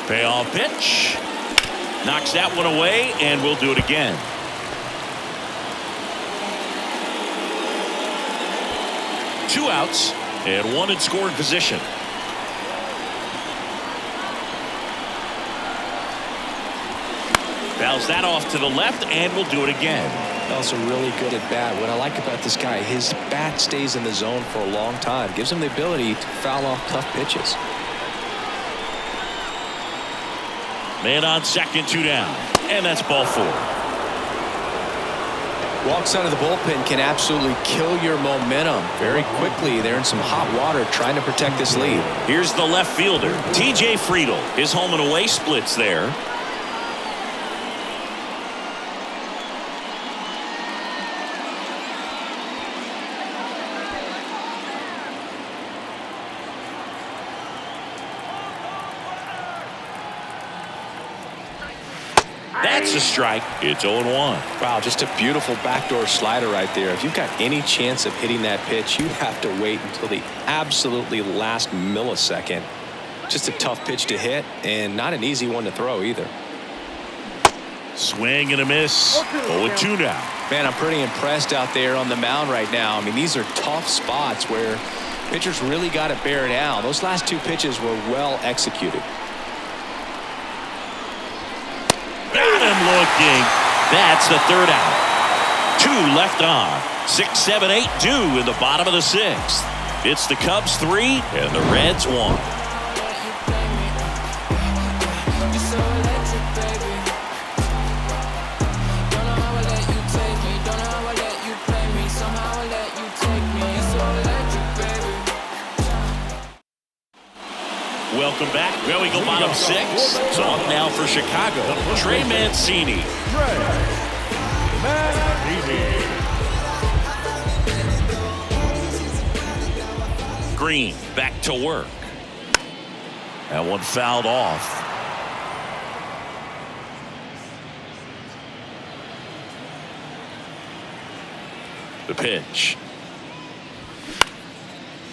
Payoff pitch. Knocks that one away, and we'll do it again. Two outs and one in scoring position. Fouls that off to the left, and we'll do it again. Also really good at bat. What I like about this guy, his bat stays in the zone for a long time. Gives him the ability to foul off tough pitches. Man on second, 2 down. And that's ball 4. Walks out of the bullpen can absolutely kill your momentum very quickly. They're in some hot water trying to protect this lead. Here's the left fielder, TJ Friedel. His home and away splits there. That's a strike. It's 0-1. Wow, just a beautiful backdoor slider right there. If you've got any chance of hitting that pitch, you have to wait until the absolutely last millisecond. Just a tough pitch to hit, and not an easy one to throw either. Swing and a miss. 0-2 now. Man, I'm pretty impressed out there on the mound right now. I mean, these are tough spots where pitchers really got to bear down. Those last 2 pitches were well executed. Got him looking. That's the 3rd out. 2 left on. 6, 7, 8, 2 in the bottom of the 6th. It's the Cubs 3 and the Reds 1. Welcome back. Well, we go bottom 6. So up now for Chicago, Trey Mancini. Green back to work. That one fouled off. The pitch.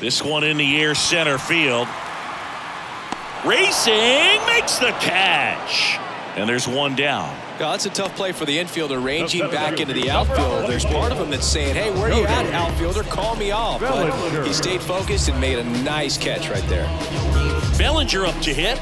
This one in the air, center field. Racing, makes the catch. And there's one down. Yeah, that's a tough play for the infielder, ranging back into the outfield. There's part of him that's saying, hey, where are you at, outfielder? Call me off. But he stayed focused and made a nice catch right there. Bellinger up to hit.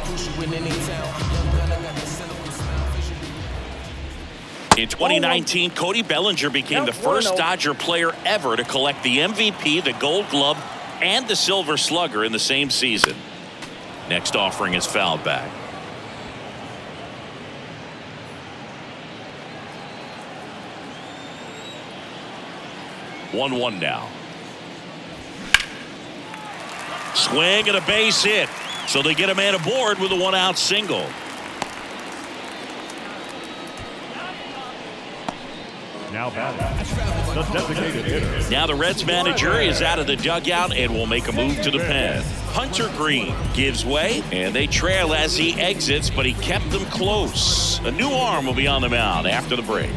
In 2019, Cody Bellinger became the first Dodger player ever to collect the MVP, the Gold Glove, and the Silver Slugger in the same season. Next offering is fouled back. One now. Swing and a base hit. So they get a man aboard with a 1-out single. Now batting, the designated hitter. Now the Reds manager is out of the dugout and will make a move to the pen. Hunter Green gives way, and they trail as he exits, but he kept them close. A new arm will be on the mound after the break.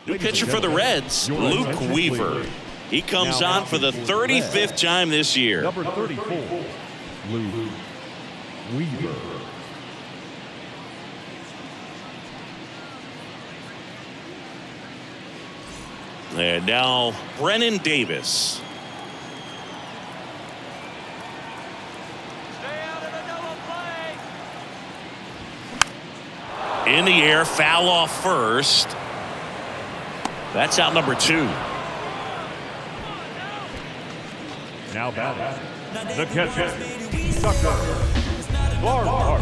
New pitcher for the Reds, Luke Weaver. He comes on for the 35th time this year. Number 34, Luke Weaver. And now Brennan Davis. Stay out of the double play. In the air, foul off first. That's out number 2. Now batting, the catcher, Tucker. Barnhart.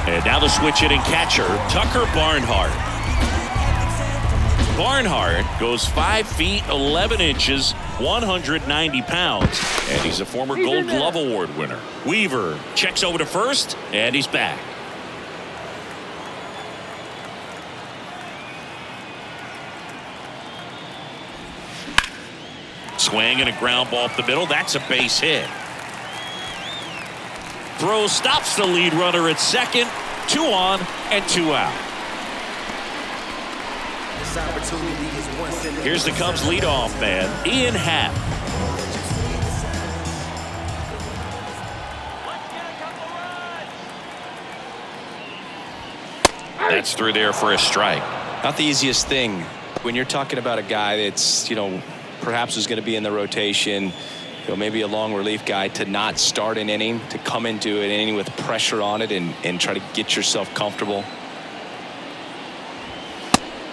And now the switch hitting catcher, Tucker Barnhart. Barnhart goes 5 feet 11 inches, 190 pounds, and he's a former Gold Glove Award winner. Weaver checks over to first, and he's back. Swing and a ground ball up the middle. That's a base hit. Throw stops the lead runner at second. 2 on and 2 out. Here's the Cubs leadoff man, Ian Happ. That's through there for a strike. Not the easiest thing when you're talking about a guy that's, perhaps is going to be in the rotation, maybe a long relief guy, to not start an inning, to come into an inning with pressure on it and try to get yourself comfortable.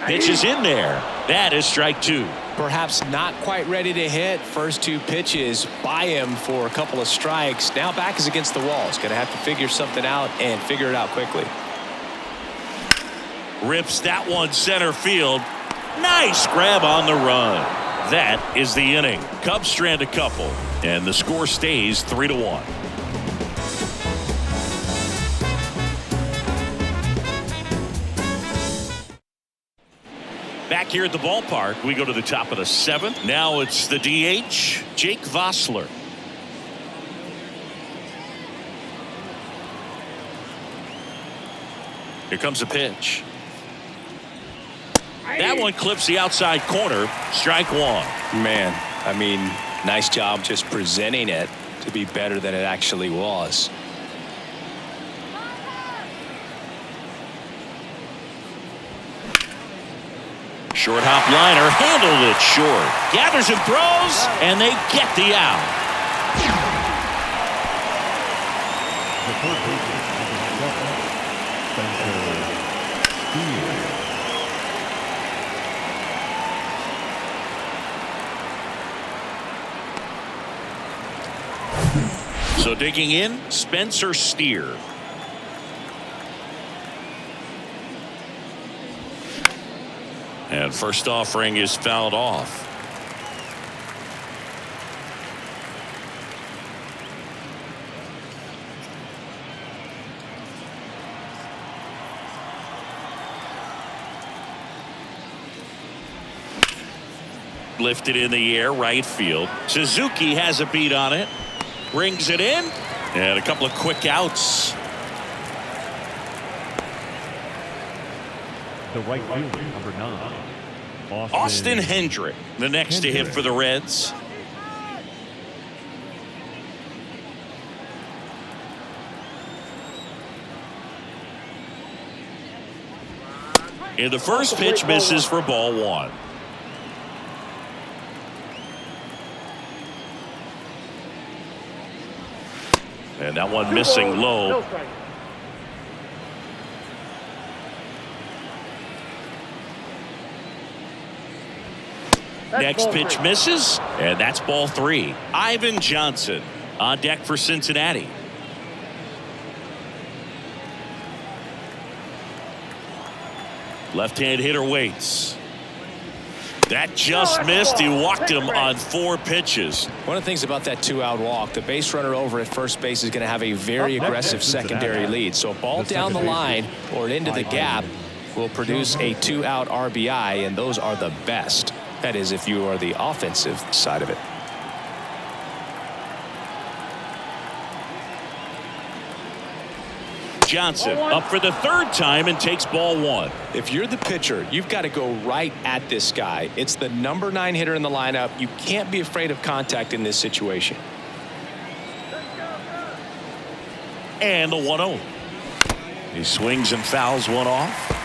Pitch is in there. That is strike 2. Perhaps not quite ready to hit. First 2 pitches by him for a couple of strikes. Now back is against the wall. He's going to have to figure something out and figure it out quickly. Rips that one center field. Nice grab on the run. That is the inning. Cubs strand a couple, and the score stays 3-1. Back here at the ballpark, we go to the top of the 7th. Now it's the DH, Jake Vossler. Here comes a pitch. That one clips the outside corner. Strike 1. Man, nice job just presenting it to be better than it actually was. Short hop liner, handled it short. Gathers and throws, and they get the out. The third baseman Spencer Steer. So digging in, Spencer Steer. And first offering is fouled off. Lifted in the air, right field. Suzuki has a beat on it. Rings it in. And a couple of quick outs. The right fielder, number 9. Austin Hendrick, the next to hit for the Reds. And the first pitch misses for ball 1. And that one missing low. Next pitch misses, and that's ball 3. Ivan Johnson on deck for Cincinnati. Left-hand hitter waits. That just missed. He walked him on 4 pitches. One of the things about that 2-out walk, the base runner over at first base is going to have a very aggressive secondary lead. So a ball down the line or into the gap will produce a 2-out RBI, and those are the best. That is, if you are the offensive side of it. Johnson up for the 3rd time and takes ball 1. If you're the pitcher, you've got to go right at this guy. It's the number 9 hitter in the lineup. You can't be afraid of contact in this situation. And the 1-0. He swings and fouls one off.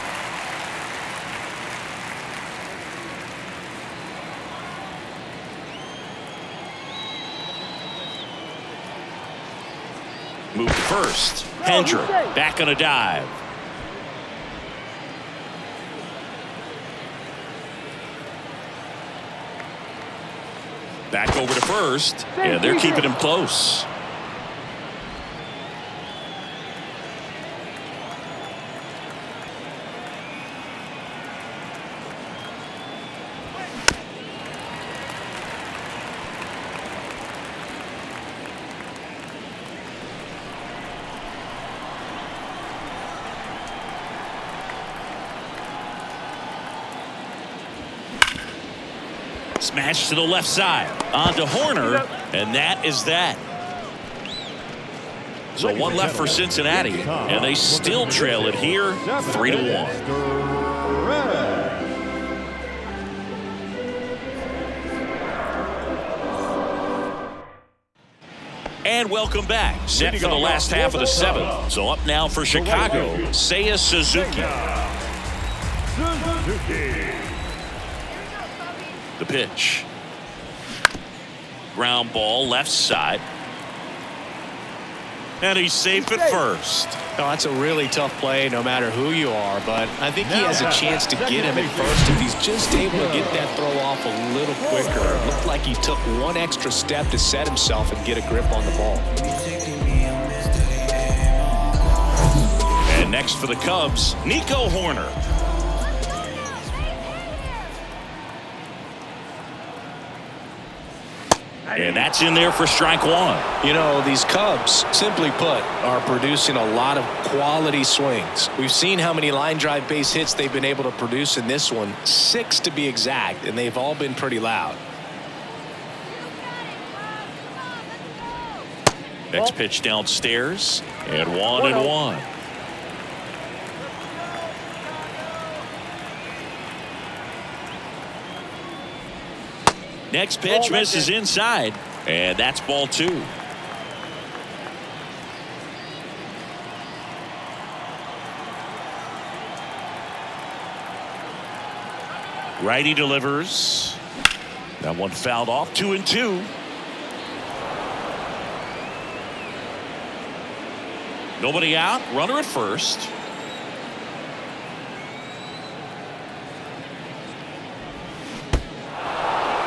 Move to first. Hendrick back on a dive. Back over to first, and they're keeping him close. Smash to the left side. On to Horner. And that is that. So one left for Cincinnati. And they still trail it here 3-1. And welcome back. Set for the last half of the 7th. So up now for Chicago, Seiya Suzuki. The pitch. Ground ball left side. And he's safe at first. No, that's a really tough play no matter who you are, but I think he has a chance to get him at first if he's just able to get that throw off a little quicker. It looked like he took one extra step to set himself and get a grip on the ball. And next for the Cubs, Nico Horner. And that's in there for strike 1. You know, these Cubs, simply put, are producing a lot of quality swings. We've seen how many line drive base hits they've been able to produce in this one, 6 to be exact, and they've all been pretty loud. Next pitch downstairs, and 1-1. Next pitch misses inside, and that's ball 2. Righty delivers. That one fouled off, 2-2. Nobody out, runner at first.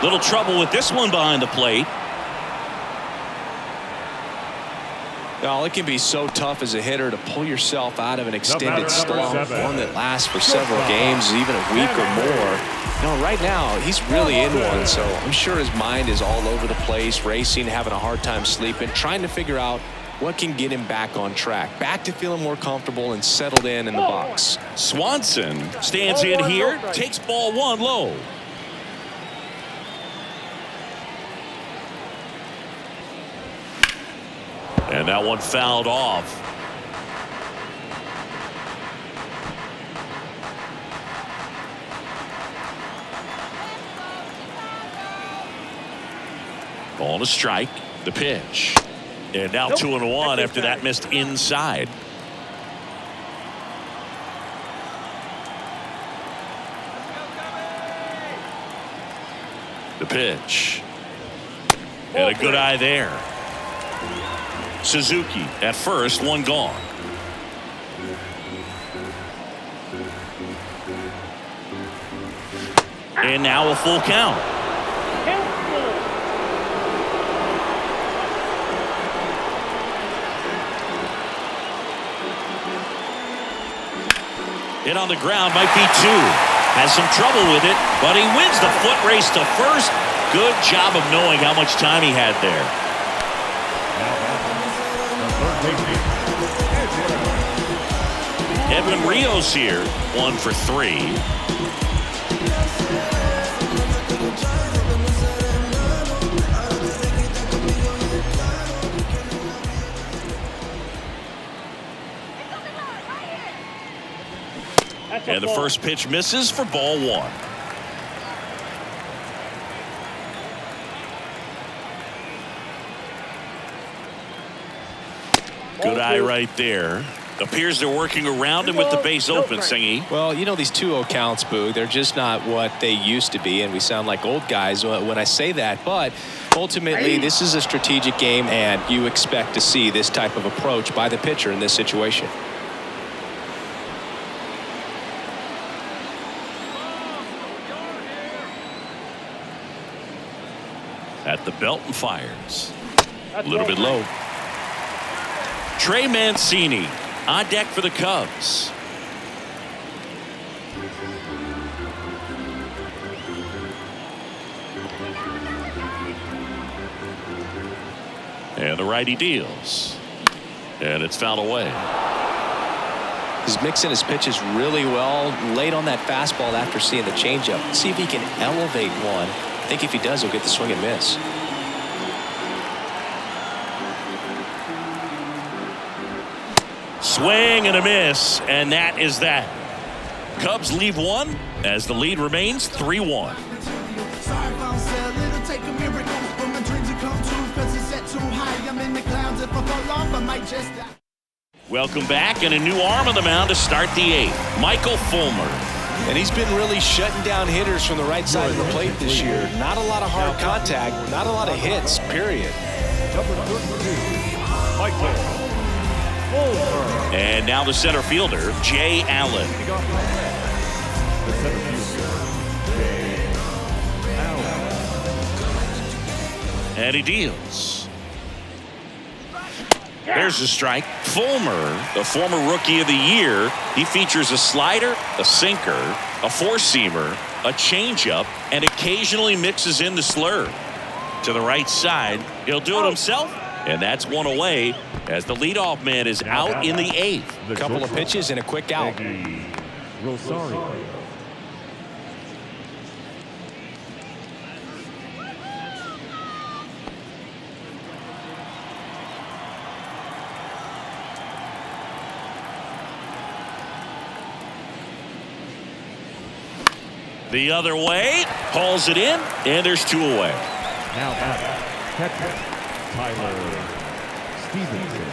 Little trouble with this one behind the plate. Well, it can be so tough as a hitter to pull yourself out of an extended slump, one that lasts for several games, even a week or more. No, right now, he's really in one, so I'm sure his mind is all over the place, racing, having a hard time sleeping, trying to figure out what can get him back on track, back to feeling more comfortable and settled in the box. Swanson stands in here, takes ball 1 low. And that one fouled off. Ball to strike. The pitch. And now 2-1 after that missed inside. The pitch. And a good eye there. Suzuki at first, one gone. And now a full count. Hit on the ground, might be 2. Has some trouble with it, but he wins the foot race to first. Good job of knowing how much time he had there. Edwin Rios here, 1 for 3. And the first pitch misses for ball 1. Good eye right there. Appears they're working around him with the base open, Singy. Well, you know, these 2-0 counts, Boo, they're just not what they used to be, and we sound like old guys when I say that. But ultimately, this is a strategic game, and you expect to see this type of approach by the pitcher in this situation. At the belt and fires. A little bit low. Trey Mancini on deck for the Cubs. And the righty deals. And it's fouled away. He's mixing his pitches really well. Late on that fastball after seeing the changeup. See if he can elevate one I think if he does, he'll get the swing and miss. Swing and a miss, and that is that. Cubs leave one as the lead remains 3-1. Welcome back, and a new arm on the mound to start the 8th, Michael Fulmer. And he's been really shutting down hitters from the right side of the plate this year. Not a lot of hard contact, not a lot of hits, period. Number 32, Michael Fulmer. And now the center fielder, Jay Allen. The center fielder, Jay Allen. And he deals. There's a strike. Fulmer, the former Rookie of the Year, he features a slider, a sinker, a four-seamer, a changeup, and occasionally mixes in the slurve. To the right side, he'll do it himself, and that's one away as the leadoff man is out in the 8th. A couple of pitches and a quick out. Rosario. The other way, hauls it in, and there's 2 away. Now batter, catcher, Tyler Stevenson.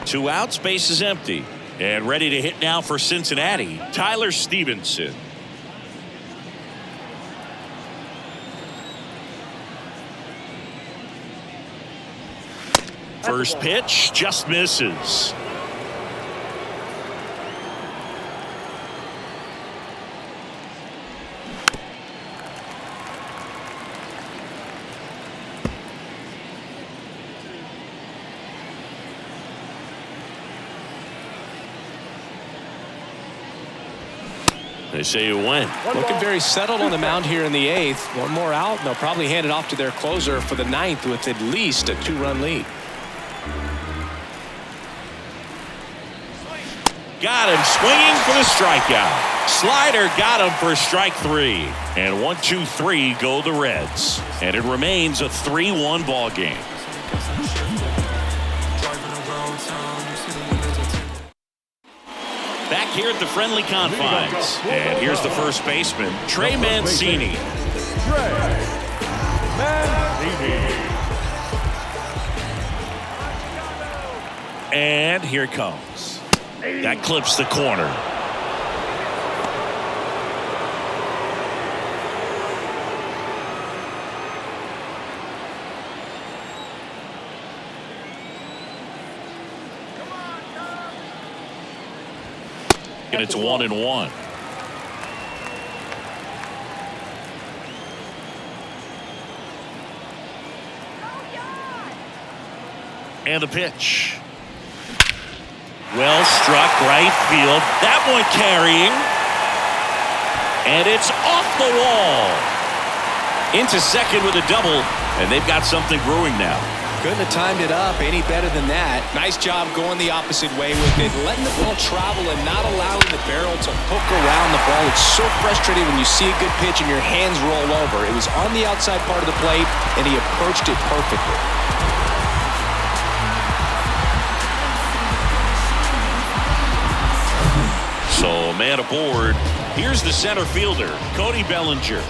2 outs, base is empty. And ready to hit now for Cincinnati, Tyler Stevenson. First pitch just misses. They say you win. Looking very settled on the mound here in the 8th. One more out, and they'll probably hand it off to their closer for the 9th with at least a 2-run lead. Got him swinging for the strikeout. Slider got him for strike 3. And 1-2-3 go the Reds. And it remains a 3-1 ball game. Back here at the friendly confines. And here's the first baseman, Trey Mancini. Trey Mancini. And here it comes. That clips the corner. And it's 1-1. And the pitch. Well struck, right field. That one carrying. And it's off the wall. Into second with a double. And they've got something brewing now. Couldn't have timed it up any better than that. Nice job going the opposite way with it, letting the ball travel and not allowing the barrel to hook around the ball. It's so frustrating when you see a good pitch and your hands roll over. It was on the outside part of the plate, and he approached it perfectly. So, man aboard. Here's the center fielder, Cody Bellinger.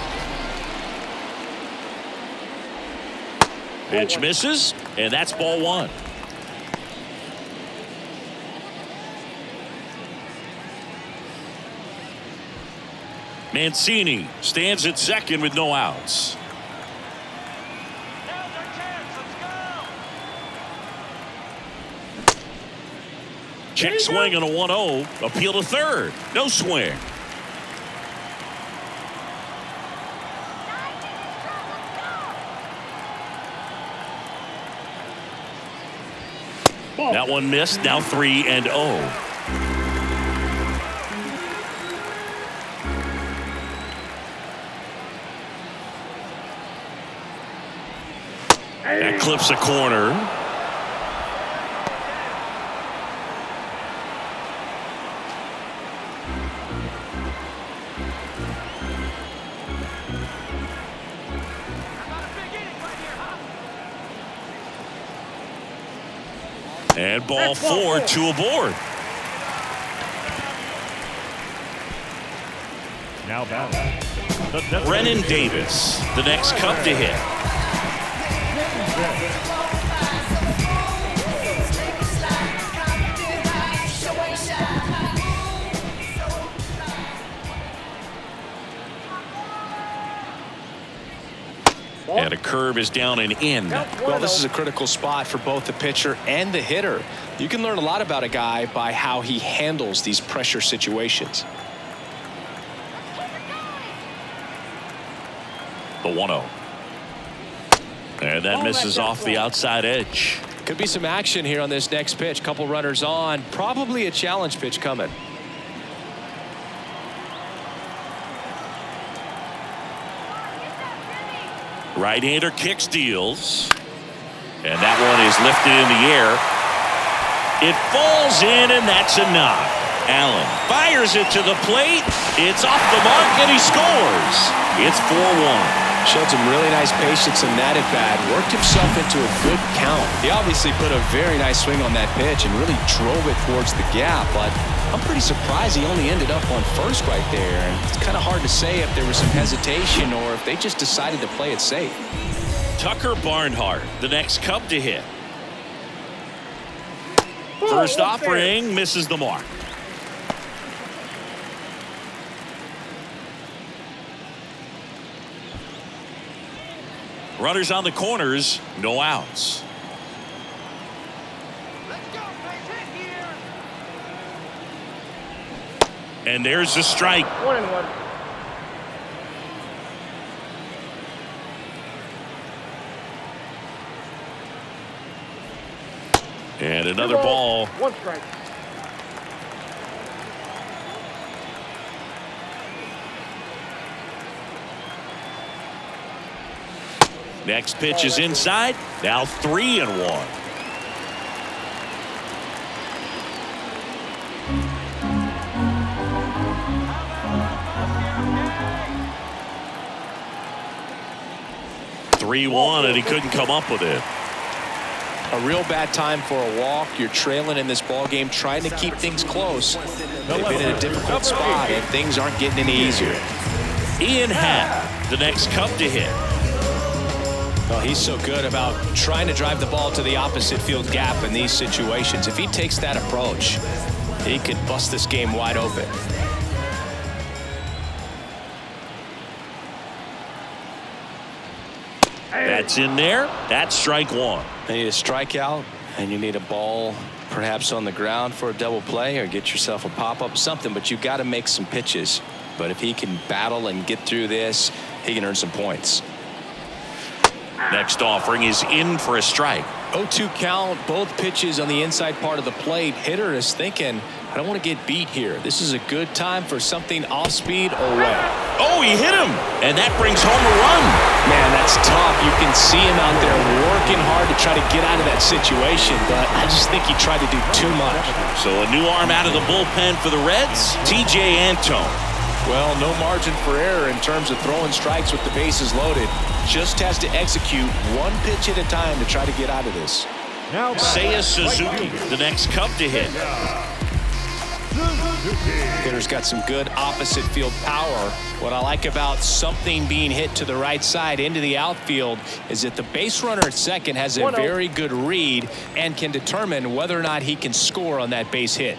Pitch misses, and that's ball 1. Mancini stands at second with no outs. Now's our chance. Let's go. Check swing on a 1-0. Appeal to third. No swing. That one missed. Now 3-0. That clips a corner. And ball 4, 2 aboard. Now batting. Brennan Davis, the next Cub to hit. And a curve is down and in. Well, this is a critical spot for both the pitcher and the hitter. You can learn a lot about a guy by how he handles these pressure situations. The 1-0. And that misses off the outside edge. Could be some action here on this next pitch. Couple runners on. Probably a challenge pitch coming. Right-hander kicks, deals. And that one is lifted in the air. It falls in, and that's a knock. Allen fires it to the plate. It's off the mark, and he scores. It's 4-1. Showed some really nice patience in that at bat. Worked himself into a good count. He obviously put a very nice swing on that pitch and really drove it towards the gap. But I'm pretty surprised he only ended up on first right there. And it's kind of hard to say if there was some hesitation or if they just decided to play it safe. Tucker Barnhart, the next Cub to hit. First offering misses the mark. Runners on the corners, no outs. And there's the strike. 1-1. And another ball. 1 strike. Next pitch is inside. Now 3-1. And he couldn't come up with it. A real bad time for a walk. You're trailing in this ball game, trying to keep things close. They've been in a difficult spot, and things aren't getting any easier. Ian Happ, the next Cub to hit. Well, he's so good about trying to drive the ball to the opposite field gap in these situations. If he takes that approach, he could bust this game wide open. That's in there. That's strike 1. You need a strikeout, and you need a ball perhaps on the ground for a double play or get yourself a pop-up, something, but you got to make some pitches. But if he can battle and get through this, he can earn some points. Next offering is in for a strike. 0-2 count, both pitches on the inside part of the plate. Hitter is thinking, I don't want to get beat here. This is a good time for something off speed away. Oh, he hit him, and that brings home a run. Man, that's tough. You can see him out there working hard to try to get out of that situation, but I just think he tried to do too much. So a new arm out of the bullpen for the Reds, T.J. Antone. Well, no margin for error in terms of throwing strikes with the bases loaded. Just has to execute one pitch at a time to try to get out of this. Now Seiya Suzuki, the next Cub to hit. Hitter's got some good opposite field power. What I like about something being hit to the right side into the outfield is that the base runner at second has a very good read and can determine whether or not he can score on that base hit.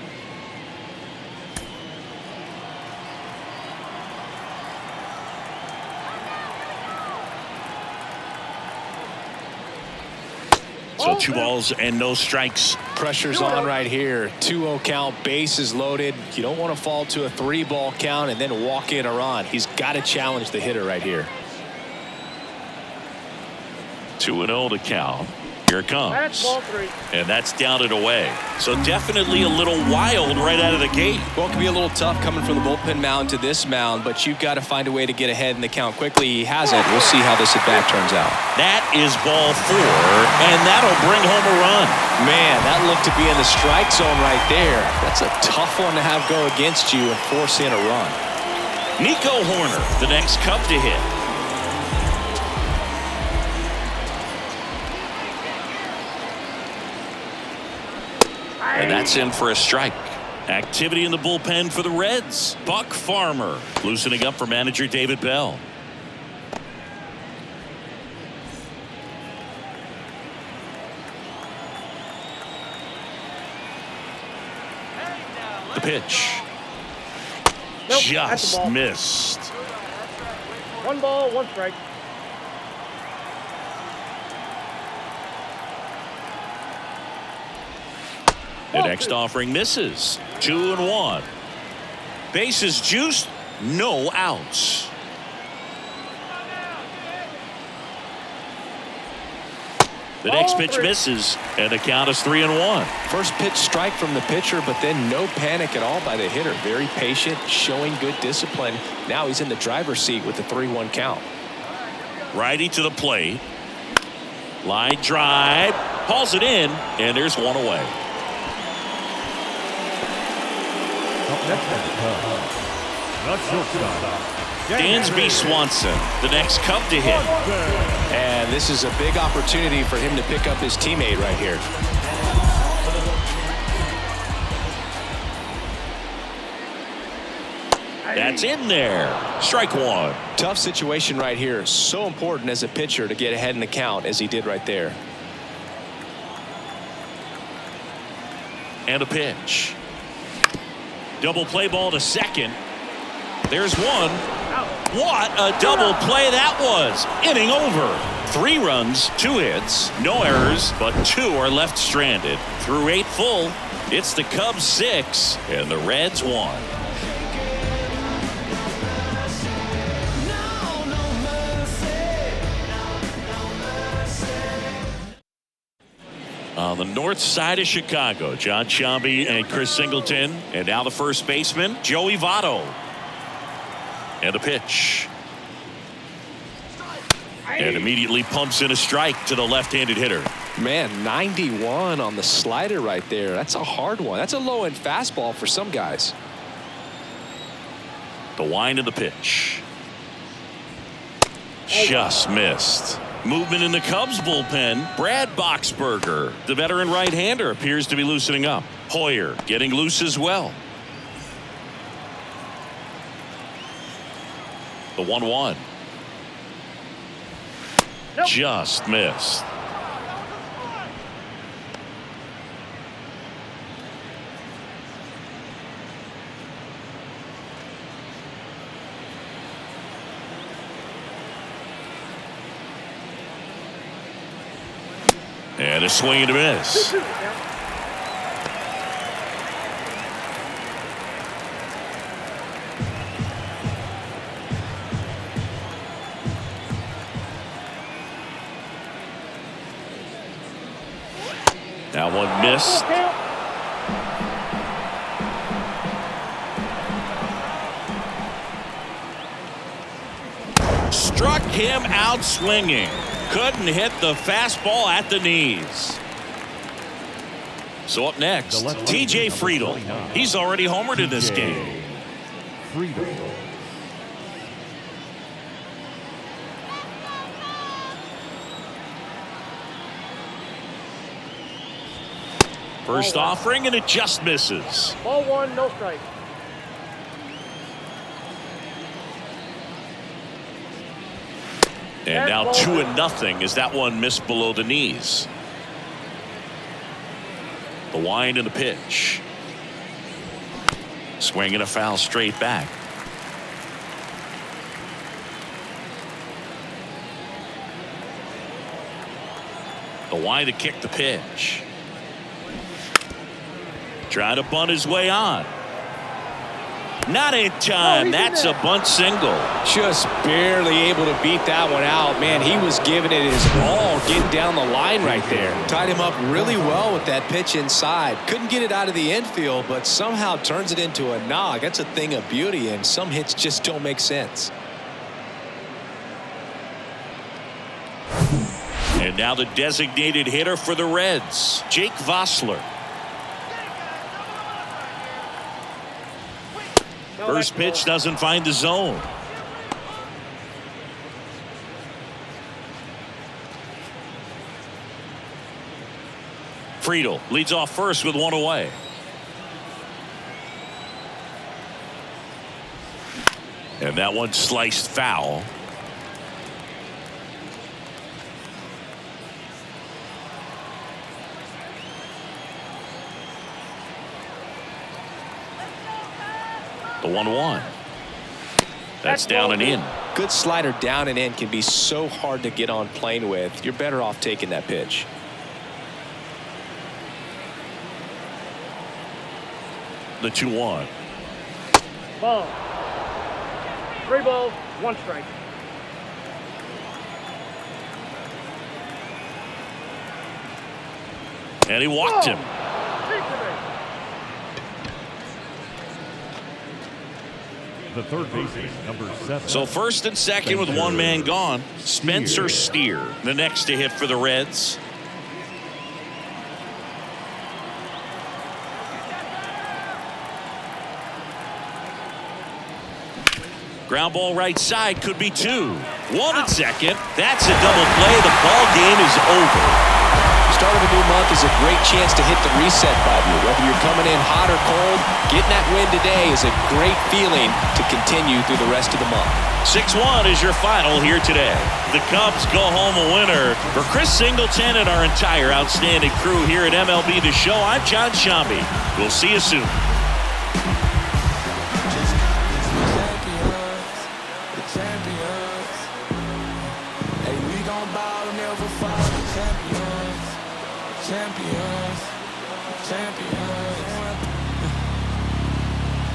So 2 balls and no strikes. Pressure's on right here. 2-0 count, bases loaded. You don't want to fall to a 3-ball count and then walk in a run. He's got to challenge the hitter right here. 2-0 to count. Here it comes. That's ball 3. And that's down and away. So definitely a little wild right out of the gate. Well, it can be a little tough coming from the bullpen mound to this mound, but you've got to find a way to get ahead in the count quickly. He hasn't. We'll see how this at-bat turns out. That is ball 4, and that'll bring home a run. Man, that looked to be in the strike zone right there. That's a tough one to have go against you and force in a run. Nico Horner, the next Cub to hit. That's in for a strike. Activity in the bullpen for the Reds. Buck Farmer loosening up for manager David Bell. The pitch. Nope, that's a Just ball. missed. 1 ball, 1 strike. The next offering misses. 2-1. Bases juiced. No outs. The next pitch misses, and the count is 3-1. First pitch strike from the pitcher, but then no panic at all by the hitter. Very patient, showing good discipline. Now he's in the driver's seat with the 3-1 count. Righty to the plate. Line drive. Hauls it in, and there's one away. Up next at the Cubs, the shortstop, Dansby Swanson, the next Cub to hit. And this is a big opportunity for him to pick up his teammate right here. That's in there. Strike 1. Tough situation right here. So important as a pitcher to get ahead in the count as he did right there. And a pitch. Double play ball to second. There's one. What a double play that was. Inning over. 3 runs, 2 hits, no errors, but 2 are left stranded. Through 8 full, it's the Cubs 6 and the Reds 1. On the north side of Chicago, John Chambi and Chris Singleton. And now the first baseman, Joey Votto. And a pitch. And immediately pumps in a strike to the left-handed hitter. Man, 91 on the slider right there. That's a hard one. That's a low-end fastball for some guys. The wind of the pitch. Just missed. Movement in the Cubs bullpen. Brad Boxberger, the veteran right-hander, appears to be loosening up. Hoyer getting loose as well. The 1-1. Nope. Just missed. And a swing and a miss. That one missed. Struck him out swinging. Couldn't hit the fastball at the knees. So up next, TJ Friedel. He's already homered in this game. Friedel. First offering, and it just misses. Ball 1, no strike. And now 2-0 as that one missed below the knees. The wind and the pitch. Swinging a foul straight back. The wind to kick the pitch. Trying to bunt his way on. Not in time. That's a bunt single. Just barely able to beat that one out. Man, he was giving it his all, getting down the line right there. Tied him up really well with that pitch inside. Couldn't get it out of the infield, but somehow turns it into a nog. That's a thing of beauty, and some hits just don't make sense. And now the designated hitter for the Reds, Jake Vossler. First pitch doesn't find the zone. Friedel leads off first with one away. And that one sliced foul. The 1-1. That's down and in. Good slider down and in can be so hard to get on plane with. You're better off taking that pitch. The 2-1. Ball. 3 balls, 1 strike. And he walked him. The third baseman, number 7. So first and second with one man gone. Spencer Steer, the next to hit for the Reds. Ground ball right side, could be 2. 1 at second. That's a double play. The ball game is over. Start of a new month is a great chance to hit the reset button. Whether you're coming in hot or cold, getting that win today is a great feeling to continue through the rest of the month. 6-1 is your final here today. The Cubs go home a winner. For Chris Singleton and our entire outstanding crew here at MLB The Show, I'm John Shambi. We'll see you soon.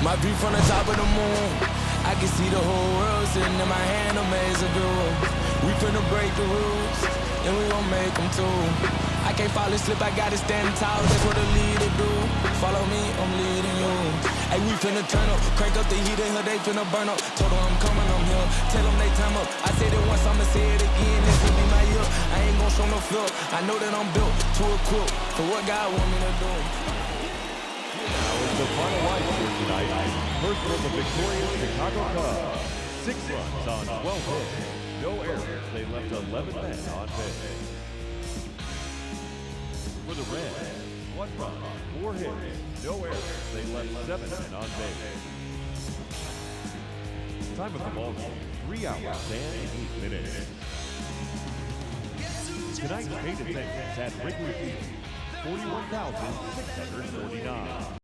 My view from the top of the moon, I can see the whole world sitting in my hand, amazing view. We finna break the rules, and we gon' make them too. I can't fall asleep, I gotta stand tall, that's what a leader do. Follow me, I'm leading you. Hey, we finna turn up, crank up the heat in here, they finna burn up. Told them I'm coming, I'm here, tell them they time up. I said it once, I'ma say it again, this will be my year. I ain't gon' show no fear, I know that I'm built to equip for what God want me to do. The final line here tonight. First for the victorious Chicago Cubs. 6 runs on 12 hits. No errors. They left 11 men on base. For the Reds, 1 run, 4 hits. No errors. They left 7 men on base. Time of the ball game, 3 hours and 8 minutes. Tonight's paid attendance at Wrigley Field, 41,649.